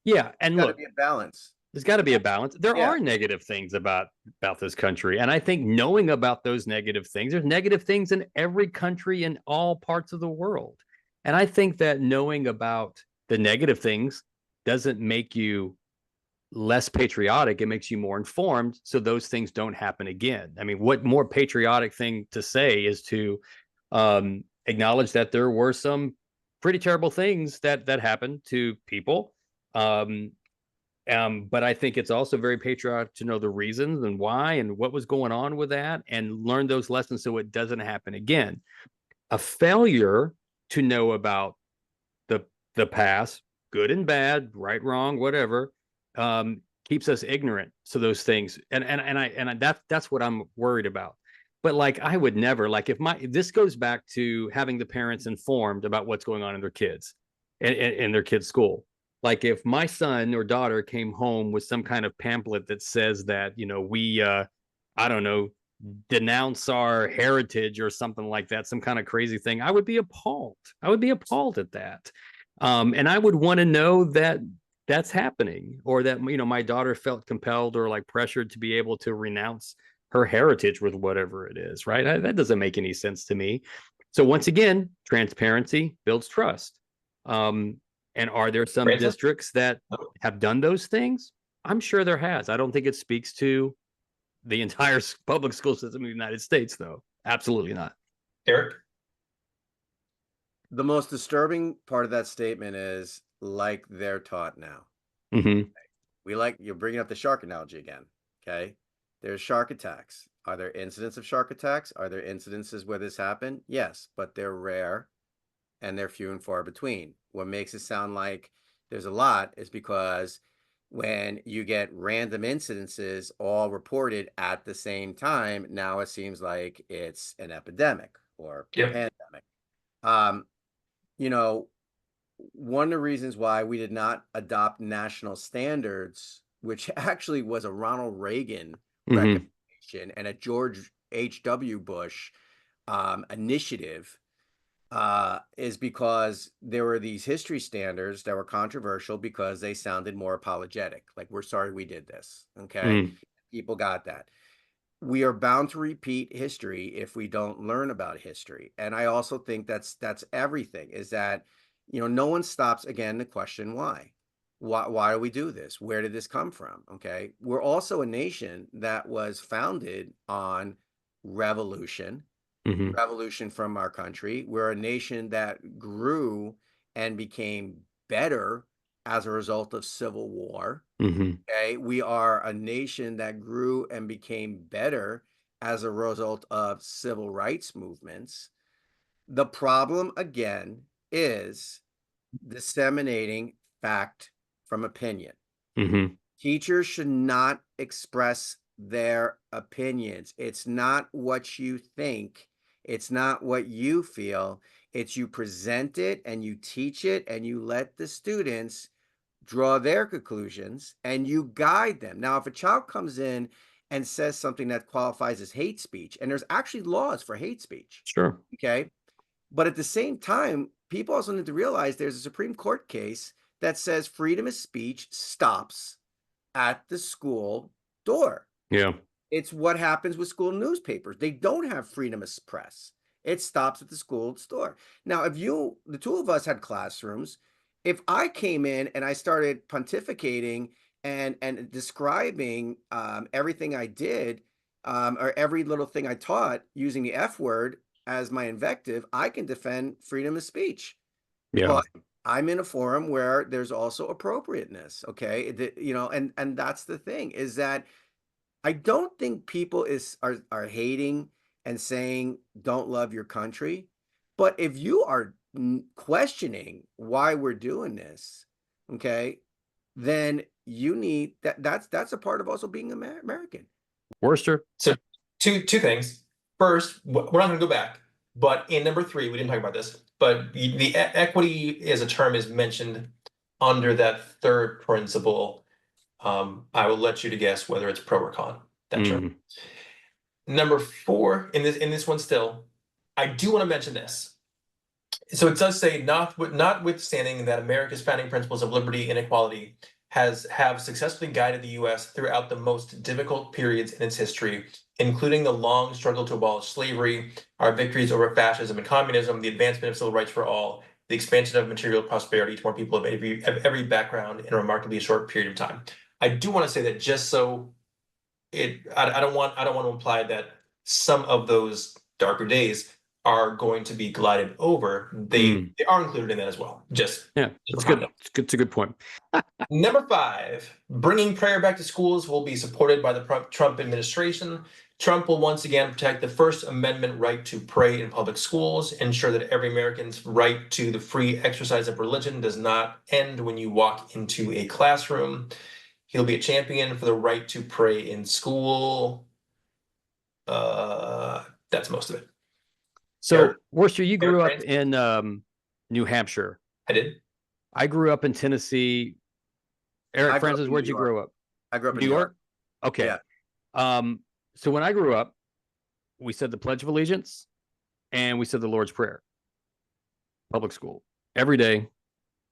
Yeah. And Got to look, be a balance. there's got to be a balance. There Yeah. are negative things about this country, and I think knowing about those negative things, there's negative things in every country in all parts of the world. And I think that knowing about the negative things doesn't make you less patriotic. It makes you more informed, so those things don't happen again. I mean, what more patriotic thing to say is to acknowledge that there were some pretty terrible things that happened to people. But I think it's also very patriotic to know the reasons and why and what was going on with that and learn those lessons so it doesn't happen again. A failure to know about the past, good and bad, right, wrong, whatever, keeps us ignorant to those things. And that's what I'm worried about. But like I would never, like, if this goes back to having the parents informed about what's going on in their kids in their kids' school. Like if my son or daughter came home with some kind of pamphlet that says that, we I don't know, denounce our heritage or something like that, some kind of crazy thing, I would be appalled. I would be appalled at that. And I would want to know that that's happening, or that, my daughter felt compelled or like pressured to be able to renounce her heritage with whatever it is, right? That doesn't make any sense to me. So once again, transparency builds trust. And are there some Francis? districts that have done those things? I'm sure there has. I don't think it speaks to the entire public school system in the United States, though. Absolutely not. Eric? The most disturbing part of that statement is like they're taught now. Mm-hmm. You're bringing up the shark analogy again. Okay. There's shark attacks. Are there incidents of shark attacks? Are there incidences where this happened? Yes, but they're rare and they're few and far between. What makes it sound like there's a lot is because when you get random incidences all reported at the same time, now it seems like it's an epidemic or pandemic. One of the reasons why we did not adopt national standards, which actually was a Ronald Reagan recommendation and a George H.W. Bush initiative, is because there were these history standards that were controversial because they sounded more apologetic. Like, we're sorry we did this. Okay. People got that. We are bound to repeat history if we don't learn about history. And I also think that's everything, is that, no one stops again to question why. Why do we do this? Where did this come from? Okay. We're also a nation that was founded on revolution. Revolution from our country. We're a nation that grew and became better as a result of civil war. Okay. We are a nation that grew and became better as a result of civil rights movements. The problem, again, is disseminating fact from opinion. Teachers should not express their opinions. It's not what you think. It's not what you feel. It's you present it and you teach it and you let the students draw their conclusions and you guide them. Now, if a child comes in and says something that qualifies as hate speech, and there's actually laws for hate speech, Sure. okay? But at the same time, people also need to realize there's a Supreme Court case that says freedom of speech stops at the school door. Yeah. It's what happens with school newspapers. They don't have freedom of press. It stops at the school store. Now, if the two of us had classrooms, if I came in and I started pontificating and describing everything I did or every little thing I taught using the F word as my invective, I can defend freedom of speech. Yeah. But I'm in a forum where there's also appropriateness. Okay, and that's the thing is that I don't think people are hating and saying don't love your country, but if you are questioning why we're doing this, okay, then you need that's a part of also being American. Worcester. So two things. First, we're not going to go back, but in number 3, we didn't talk about this, but the equity as a term is mentioned under that third principle. I will let you to guess whether it's pro or con that term. Number 4 in this one still, I do want to mention this. So it does say, notwithstanding that America's founding principles of liberty and equality have successfully guided the U.S. throughout the most difficult periods in its history, including the long struggle to abolish slavery, our victories over fascism and communism, the advancement of civil rights for all, the expansion of material prosperity to more people of every background in a remarkably short period of time. I do want to say that just so I don't want to imply that some of those darker days are going to be glided over. They are included in that as well. Yeah, it's good. It's a good point. Number 5, bringing prayer back to schools will be supported by the Trump administration. Trump will once again protect the First Amendment right to pray in public schools, ensure that every American's right to the free exercise of religion does not end when you walk into a classroom. He'll be a champion for the right to pray in school. That's most of it. So, Worcester, you grew up in New Hampshire. I did. I grew up in Tennessee. Eric Francis, where'd you grow up? I grew up in New York. Okay. Yeah. So when I grew up, we said the Pledge of Allegiance and we said the Lord's Prayer. Public school every day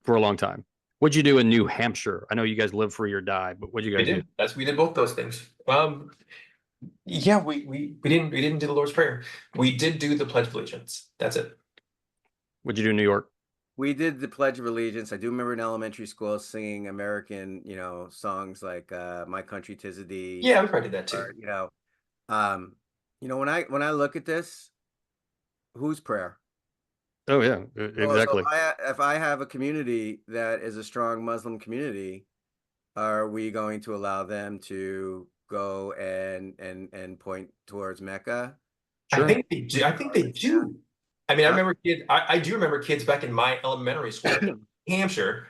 for a long time. What'd you do in New Hampshire? I know you guys live free or die, but what'd you guys do? We did both those things. Yeah, we didn't do the Lord's Prayer. We did do the Pledge of Allegiance. That's it. What'd you do in New York? We did the Pledge of Allegiance. I do remember in elementary school singing American, songs like "My Country 'Tis of Thee." Yeah, we probably did that too. Or, when I look at this, whose prayer? Oh yeah, exactly. So if I have a community that is a strong Muslim community, are we going to allow them to go and point towards Mecca? Sure. I think they do. I mean, I do remember kids back in my elementary school in Hampshire.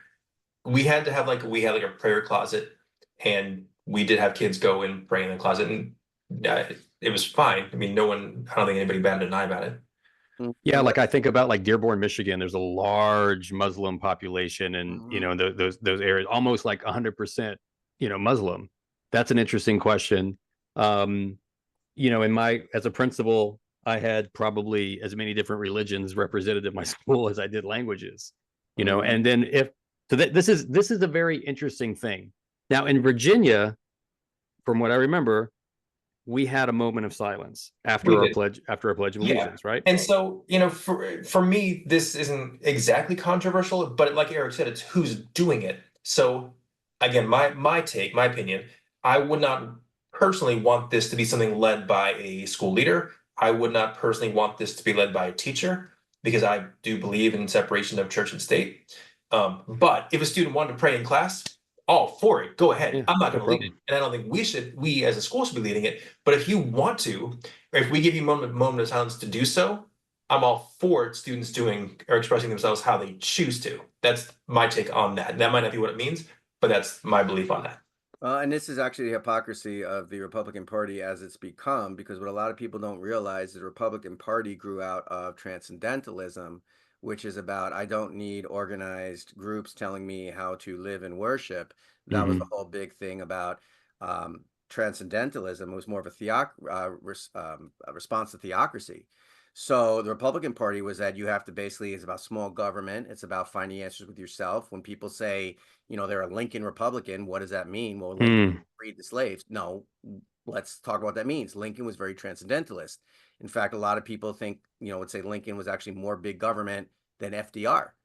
We had a prayer closet, and we did have kids go and pray in the closet, and it was fine. I mean, I don't think anybody batted an eye about it. Yeah, like I think about like Dearborn, Michigan. There's a large Muslim population, and those areas, almost like 100%, Muslim. That's an interesting question. As a principal, I had probably as many different religions represented in my school as I did languages. And then this is a very interesting thing. Now in Virginia, from what I remember, we had a moment of silence after our pledge of allegiance, right? And so, for me, this isn't exactly controversial, but like Eric said, it's who's doing it. So again, my opinion, I would not personally want this to be something led by a school leader. I would not personally want this to be led by a teacher, because I do believe in separation of church and state. But if a student wanted to pray in class, all for it. Go ahead. I'm not going to lead it, and I don't think we as a school should be leading it. But if you want to, or if we give you moment of silence to do so, I'm all for students doing or expressing themselves how they choose to. That's my take on that. That might not be what it means, but that's my belief on that. And this is actually the hypocrisy of the Republican Party as it's become, because what a lot of people don't realize is the Republican Party grew out of transcendentalism, which is about I don't need organized groups telling me how to live and worship. That was the Hmm. whole big thing about transcendentalism. It was more of a a response to theocracy. So the Republican Party was that you have to basically, it's about small government. It's about finding answers with yourself. When people say, they're a Lincoln Republican, what does that mean? Well, Lincoln Mm. freed the slaves. No, let's talk about what that means. Lincoln was very transcendentalist. In fact, a lot of people think, would say Lincoln was actually more big government than FDR,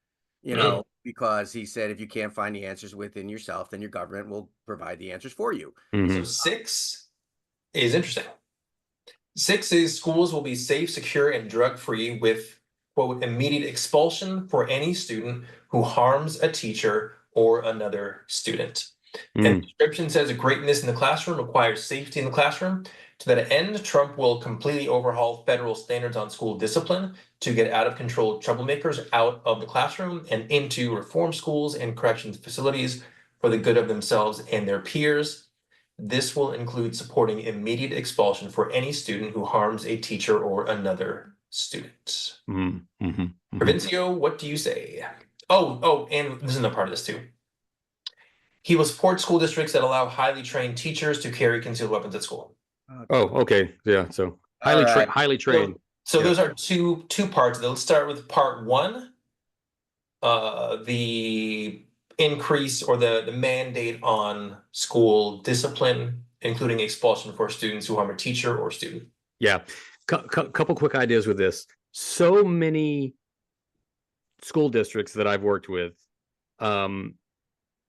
Mm. because he said if you can't find the answers within yourself, then your government will provide the answers for you. So Hmm. 6 is interesting. 6 is schools will be safe, secure, and drug-free with, quote, immediate expulsion for any student who harms a teacher or another student. And the Mm. description says greatness in the classroom requires safety in the classroom. To that end, Trump will completely overhaul federal standards on school discipline to get out of control troublemakers out of the classroom and into reform schools and corrections facilities for the good of themselves and their peers. This will include supporting immediate expulsion for any student who harms a teacher or another student. Mm. Hmm. Hmm. Provincio, what do you say? Oh, and this is another part of this too. He will support school districts that allow highly trained teachers to carry concealed weapons at school. Oh, okay. Yeah. So All right. highly trained. So Yeah. those are two parts. Let's start with part one. The increase or the mandate on school discipline, including expulsion for students who harm a teacher or student. Yeah. Couple quick ideas with this. So many school districts that I've worked with um,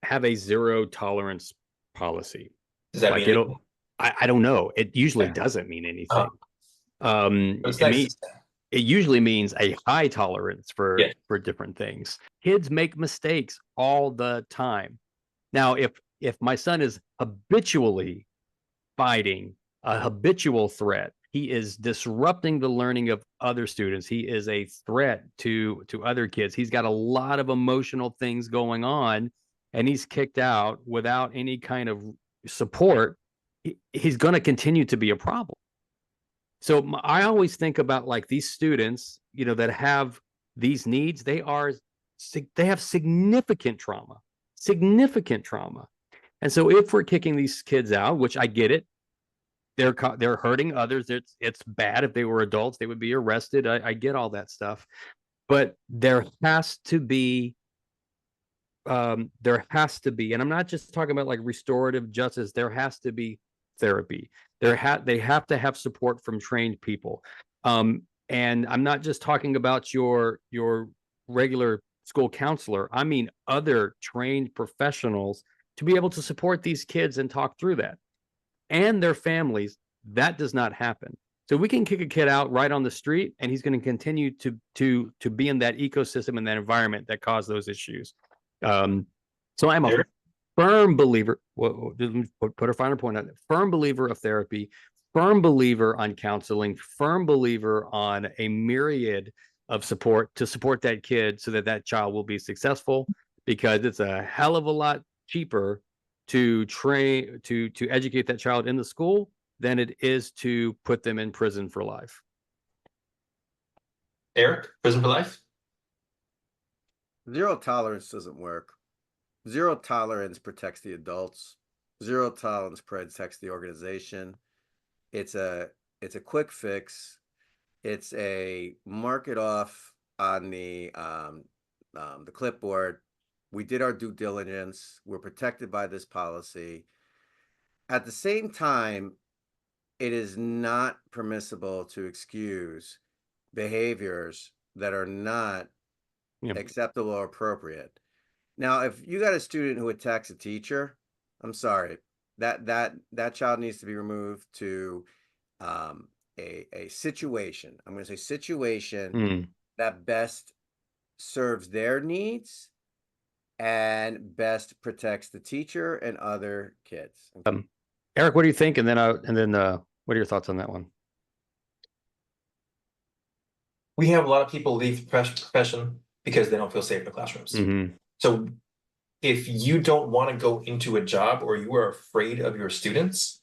have a zero tolerance policy. Does that Like mean it'll, I don't know. It usually Okay. doesn't mean Uh, anything. it's It nice mean to say. it usually means a high tolerance Yeah. for different things. Kids make mistakes all the time. Now, if my son is habitually fighting, a habitual threat, he is disrupting the learning of other students. He is a threat to other kids. He's got a lot of emotional things going on, and he's kicked out without any kind of support. He's going to continue to be a problem. So I always think about like these students, that have these needs. They have significant trauma. And so if we're kicking these kids out, which I get it, they're hurting others. It's bad. If they were adults, they would be arrested. I get all that stuff, but there has to be, and I'm not just talking about like restorative justice. There has to be therapy. They have to have support from trained people. And I'm not just talking about your regular school counselor. I mean other trained professionals to be able to support these kids and talk through that and their families. That does not happen. So we can kick a kid out right on the street, and he's going to continue to be in that ecosystem and that environment that caused those issues. So I'm a Sure. firm believer. Put a finer point on it. Firm believer of therapy. Firm believer on counseling. Firm believer on a myriad of support to support that kid so that that child will be successful. Because it's a hell of a lot cheaper to educate that child in the school than it is to put them in prison for life. Eric, prison for life? Zero tolerance doesn't work. Zero tolerance protects the adults. Zero tolerance protects the organization. It's a quick fix. It's a mark it off on the clipboard. We did our due diligence. We're protected by this policy. At the same time, it is not permissible to excuse behaviors that are not Yeah. acceptable or appropriate. Now, if you got a student who attacks a teacher, I'm sorry, that child needs to be removed to a situation. I'm going to say situation Mm. that best serves their needs and best protects the teacher and other kids. Eric, what do you think? And then what are your thoughts on that one? We have a lot of people leave the profession because they don't feel safe in the classrooms. Mm-hmm. So if you don't want to go into a job or you are afraid of your students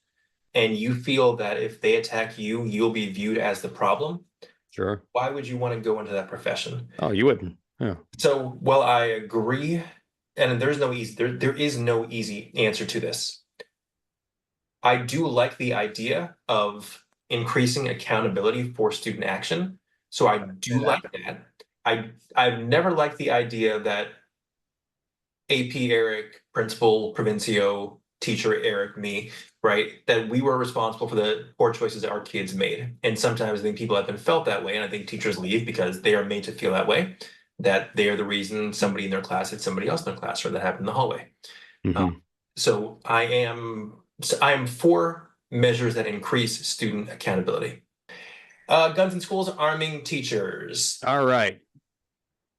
and you feel that if they attack you, you'll be viewed as the problem, Sure. Why would you want to go into that profession? Oh, you wouldn't. Yeah. So, while I agree, and there is no easy answer to this. I do like the idea of increasing accountability for student action. So I do like that. I've never liked the idea that AP Eric, principal Provincio, teacher Eric, me, right? That we were responsible for the poor choices that our kids made. And sometimes I think people have been felt that way, and I think teachers leave because they are made to feel that way, that they are the reason somebody in their class hit somebody else in their class, or that happened in the hallway. Mhm. So I am for measures that increase student accountability. Guns in schools, arming teachers. All right.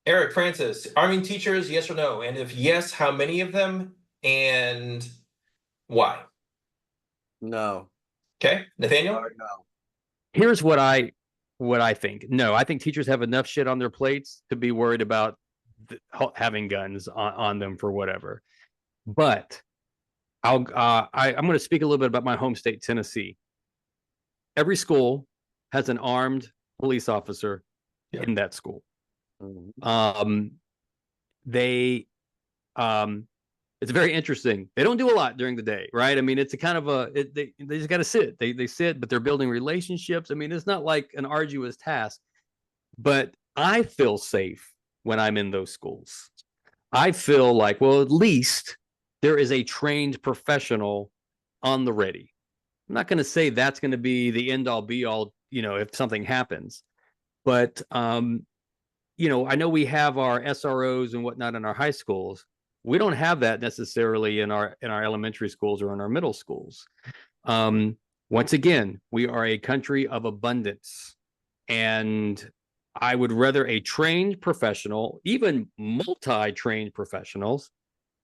Eric, Francis, arming teachers, yes or no? And if yes, how many of them and why? No. Okay, Nathaniel? Sorry, no. Here's what I think. No, I think teachers have enough shit on their plates to be worried about having guns on them for whatever. But I'm going to speak a little bit about my home state, Tennessee. Every school has an armed police officer in that school. Mhm. They it's very interesting. They don't do a lot during the day, right? I mean, it's a kind of they just got to sit. They sit, but they're building relationships. I mean, it's not like an arduous task, but I feel safe when I'm in those schools. I feel like, well, at least there is a trained professional on the ready. I'm not going to say that's going to be the end all be all, if something happens, but I know we have our SROs and whatnot in our high schools. We don't have that necessarily in our elementary schools or in our middle schools. Once again, we are a country of abundance, and I would rather a trained professional, even multi-trained professionals,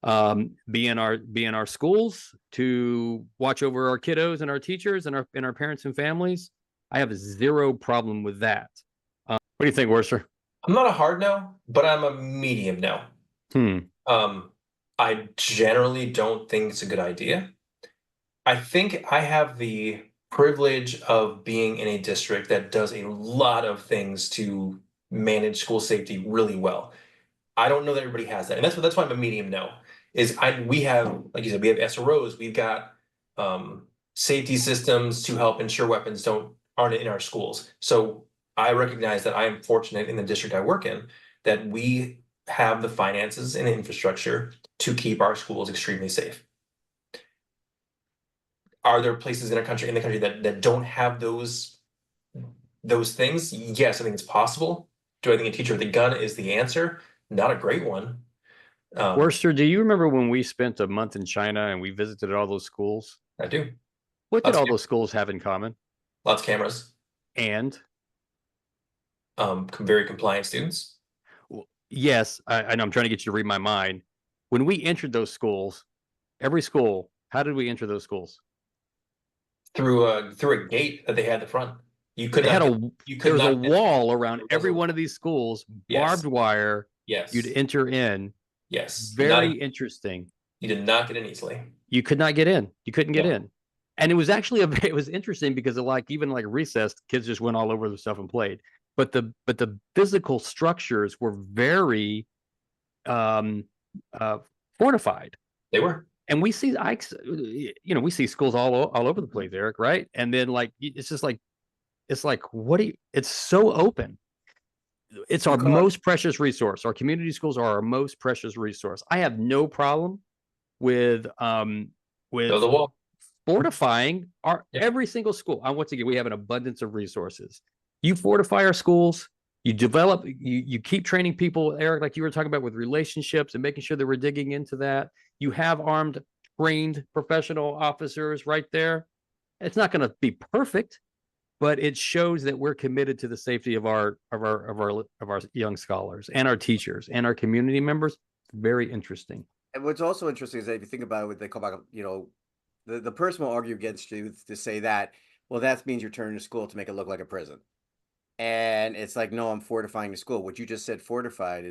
be in our schools to watch over our kiddos and our teachers and our parents and families. I have zero problem with that. What do you think, Worcester? I'm not a hard no, but I'm a medium no. Um, I generally don't think it's a good idea. I think I have the privilege of being in a district that does a lot of things to manage school safety really well. I don't know that everybody has that, and that's why I'm a medium no. We have, like you said, we have SROs, we've got safety systems to help ensure weapons aren't in our schools. So I recognize that I am fortunate in the district I work in that we have the finances and infrastructure to keep our schools extremely safe. Are there places in the country that don't have those things? Yes, I think it's possible. Do I think a teacher with a gun is the answer? Not a great one. Worcester, do you remember when we spent a month in China and we visited all those schools? I do. What did all those schools have in common? Lots of cameras. And Very compliant students. yes, I know I'm trying to get you to read my mind. When we entered those schools, every school, how did we enter those schools? Through a gate that they had at the front. You could They had not. there was a wall around every one of these schools, Yes. barbed wire. Yes. You'd enter in. Yes. Very interesting. You did not get in easily. You could not get in. You couldn't get No. in. And it was actually it was interesting because of even recess, kids just went all over the stuff and played. But the physical structures were very fortified. They were. And we see we see schools all over the place, Eric, right? And then it's just it's it's so open. It's our most precious resource. Our community schools are our most precious resource. I have no problem with Build a wall. fortifying every single school. And once again, we have an abundance of resources. You fortify our schools, you develop, you keep training people, Eric, like you were talking about with relationships and making sure that we're digging into that. You have armed, trained professional officers right there. It's not going to be perfect, but it shows that we're committed to the safety of our young scholars and our teachers and our community members. Very interesting. And what's also interesting is that if you think about it, what they call about, the person will argue against you to say that, well, that means you're turning the school to make it look like a prison. And it's like, no, I'm fortifying the school. What you just said, fortified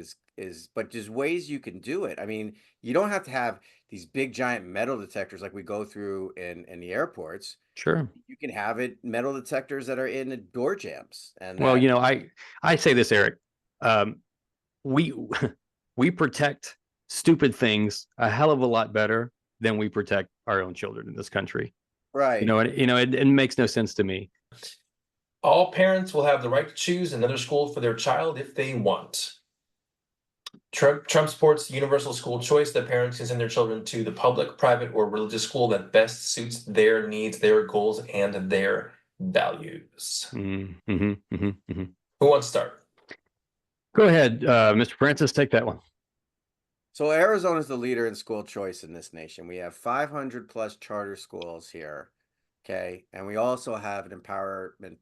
but there's ways you can do it. I mean, you don't have to have these big giant metal detectors like we go through in the airports. Sure. You can have it metal detectors that are in the door jambs, and Well, that I say this, Eric. Um, we we protect stupid things a hell of a lot better than we protect our own children in this country. right. It makes no sense to me. All parents will have the right to choose another school for their child if they want. Trump supports universal school choice, that parents can send their children to the public, private, or religious school that best suits their needs, their goals, and their values. Who wants to start? Go ahead, Mr. Francis, take that one. So Arizona is the leader in school choice in this nation. We have 500 plus charter schools here. Okay. And we also have an empowerment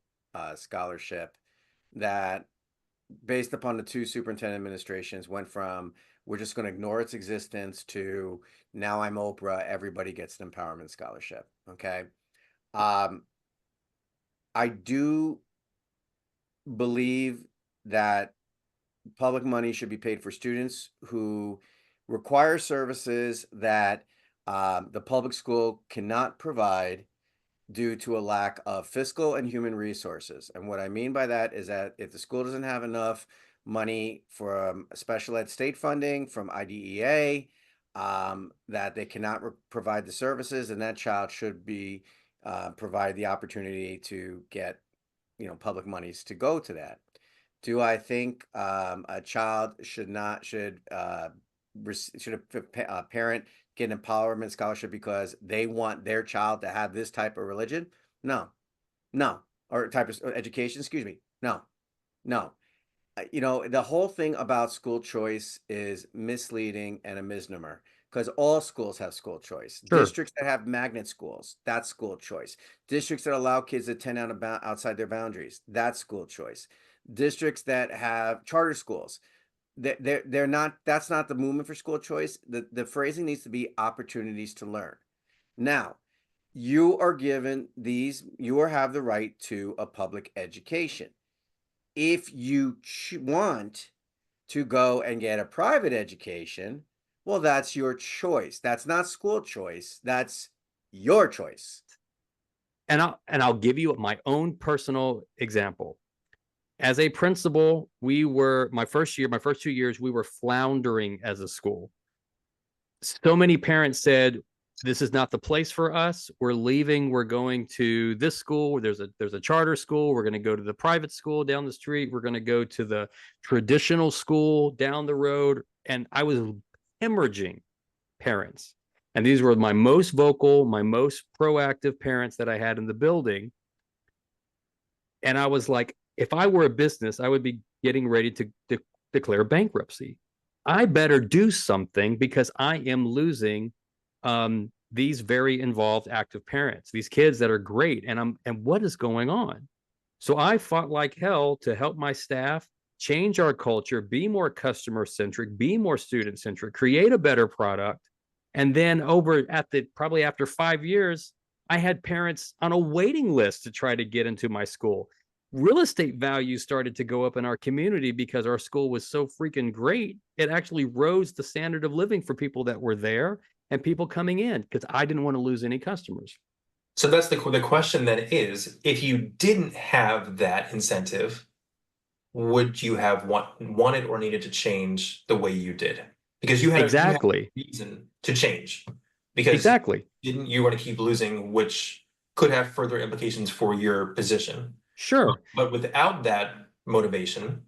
scholarship that, based upon the two superintendent administrations, went from we're just going to ignore its existence to now I'm Oprah, everybody gets an empowerment scholarship. Okay. I do believe that public money should be paid for students who require services that the public school cannot provide due to a lack of fiscal and human resources. And what I mean by that is that if the school doesn't have enough money from special ed state funding, from IDEA, that they cannot provide the services, and that child should be provide the opportunity to get, public monies to go to that. Do I think a child should a parent get an empowerment scholarship because they want their child to have this type of religion? No, no, or type of education. Excuse me. No, no. The whole thing about school choice is misleading and a misnomer, because all schools have school choice. Sure. Districts that have magnet schools, that's school choice. Districts that allow kids to attend outside their boundaries, that's school choice. Districts that have charter schools, they're not. That's not the movement for school choice. The phrasing needs to be opportunities to learn. Now, you are given these. You have the right to a public education. If you want to go and get a private education, well, that's your choice. That's not school choice. That's your choice. And I'll give you my own personal example. As a principal, my first 2 years, we were floundering as a school. So many parents said, this is not the place for us. We're leaving. We're going to this school. There's a charter school. We're going to go to the private school down the street. We're going to go to the traditional school down the road. And I was hemorrhaging parents. And these were my most vocal, my most proactive parents that I had in the building. And I was like, if I were a business, I would be getting ready to declare bankruptcy. I better do something because I am losing these very involved active parents, these kids that are great. And what is going on? So I fought like hell to help my staff change our culture, be more customer centric, be more student centric, create a better product. And then probably after 5 years, I had parents on a waiting list to try to get into my school. Real estate values started to go up in our community because our school was so freaking great. It actually rose the standard of living for people that were there and people coming in, because I didn't want to lose any customers. So that's the question then is, if you didn't have that incentive, would you have wanted or needed to change the way you did? Because you had Exactly. a reason to change. Because exactly. didn't you want to keep losing, which could have further implications for your position. Sure. But without that motivation,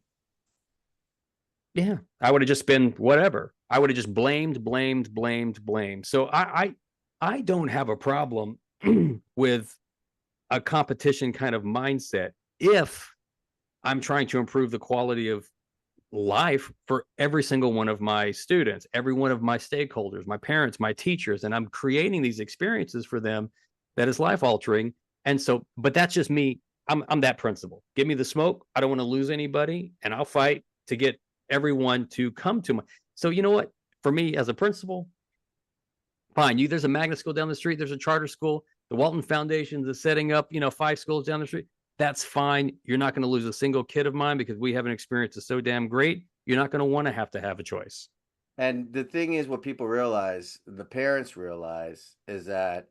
yeah, I would have just been whatever. I would have just blamed. So I don't have a problem with a competition kind of mindset if I'm trying to improve the quality of life for every single one of my students, every one of my stakeholders, my parents, my teachers, and I'm creating these experiences for them that is life altering. And so, but that's just me. I'm that principal. Give me the smoke. I don't want to lose anybody, and I'll fight to get everyone to come to my. So you know what? For me as a principal, fine. There's a magnet school down the street. There's a charter school. The Walton Foundation is setting up, 5 schools down the street. That's fine. You're not going to lose a single kid of mine because we have an experience that's so damn great. You're not going to want to have a choice. And the thing is, what people realize, the parents realize, is that,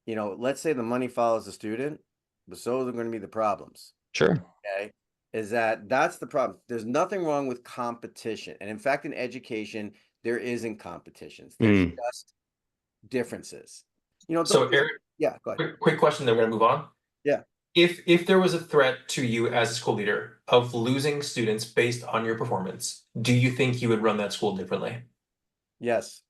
let's say the money follows the student, but so are going to be the problems. Sure. Okay. That's the problem. There's nothing wrong with competition. And in fact, in education, there isn't competitions. There's just differences. So Eric, yeah, go ahead. quick question, then we're gonna move on. Yeah. If there was a threat to you as a school leader of losing students based on your performance, do you think you would run that school differently? Yes.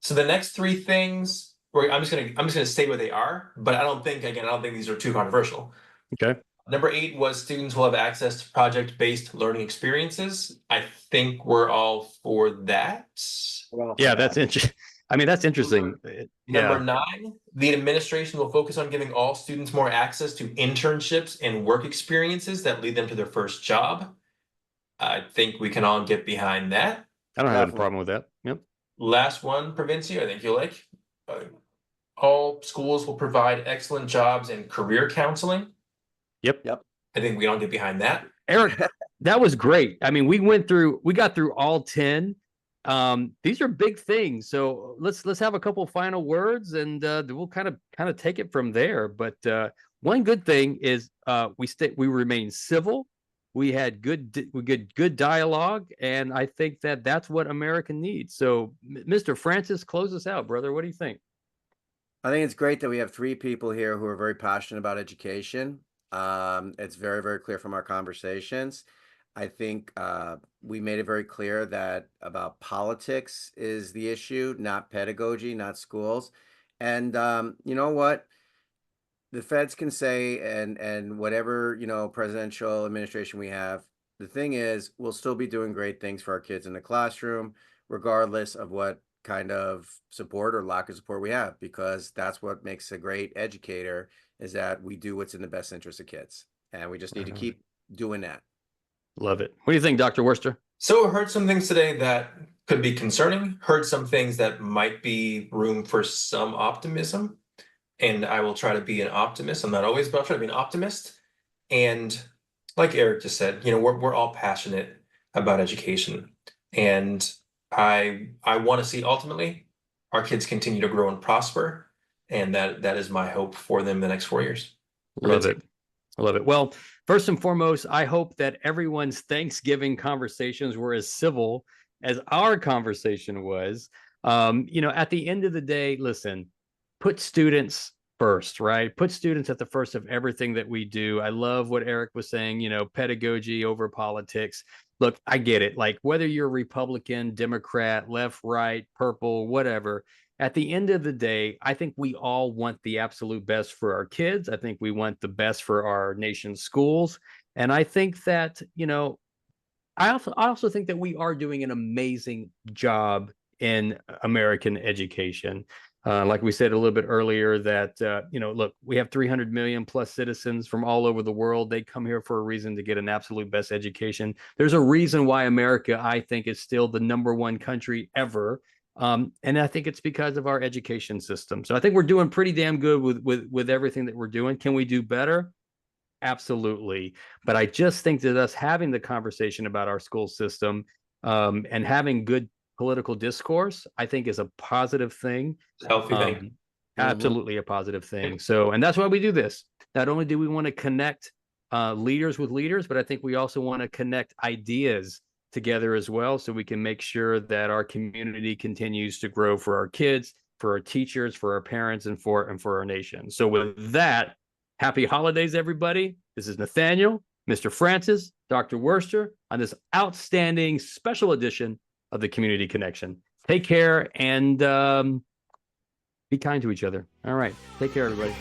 So the next three things, I'm just gonna say where they are, but I don't think these are too controversial. Okay. Number 8 was students will have access to project-based learning experiences. I think we're all for that. Yeah, that's interesting. I mean, that's interesting. Number 9, the administration will focus on giving all students more access to internships and work experiences that lead them to their first job. I think we can all get behind that. I don't have a problem with that. Yep. Last one, Provincia, I think you'll like. All schools will provide excellent jobs and career counseling. Yep. I think we all get behind that. Eric, that was great. I mean, we got through all 10. These are big things. So let's have a couple final words and we'll kind of take it from there. But one good thing is we remain civil. We had good dialogue, and I think that's what America needs. So, Mr. Francis, close us out, brother. What do you think? I think it's great that we have 3 people here who are very passionate about education. It's very, very clear from our conversations. I think we made it very clear that about politics is the issue, not pedagogy, not schools. And you know what? The feds can say, and whatever, presidential administration we have, the thing is, we'll still be doing great things for our kids in the classroom, regardless of what kind of support or lack of support we have, because that's what makes a great educator, is that we do what's in the best interest of kids. And we just need to keep doing that. Love it. What do you think, Dr. Worcester? So I heard some things today that could be concerning, heard some things that might be room for some optimism. And I will try to be an optimist. I'm not always, but I'll try to be an optimist. And like Eric just said, we're all passionate about education. And I want to see ultimately our kids continue to grow and prosper. And that is my hope for them the next 4 years. Love it. I love it. Well, first and foremost, I hope that everyone's Thanksgiving conversations were as civil as our conversation was. At the end of the day, listen, put students first, right? Put students at the first of everything that we do. I love what Eric was saying, pedagogy over politics. Look, I get it. Like whether you're Republican, Democrat, left, right, purple, whatever, at the end of the day, I think we all want the absolute best for our kids. I think we want the best for our nation's schools. And I think that, I also think that we are doing an amazing job in American education. Like we said a little bit earlier, that look, we have 300 million plus citizens from all over the world. They come here for a reason, to get an absolute best education. There's a reason why America, I think, is still the #1 country ever. And I think it's because of our education system. So I think we're doing pretty damn good with everything that we're doing. Can we do better? Absolutely. But I just think that us having the conversation about our school system and having good political discourse, I think, is a positive thing. Healthy thing. Absolutely a positive thing. So, and that's why we do this. Not only do we want to connect leaders with leaders, but I think we also want to connect ideas together as well, so we can make sure that our community continues to grow for our kids, for our teachers, for our parents, and for our nation. So with that, happy holidays, everybody. This is Nathaniel, Mr. Francis, Dr. Worcester, on this outstanding special edition of the Community Connection. Take care and be kind to each other. All right. Take care, everybody.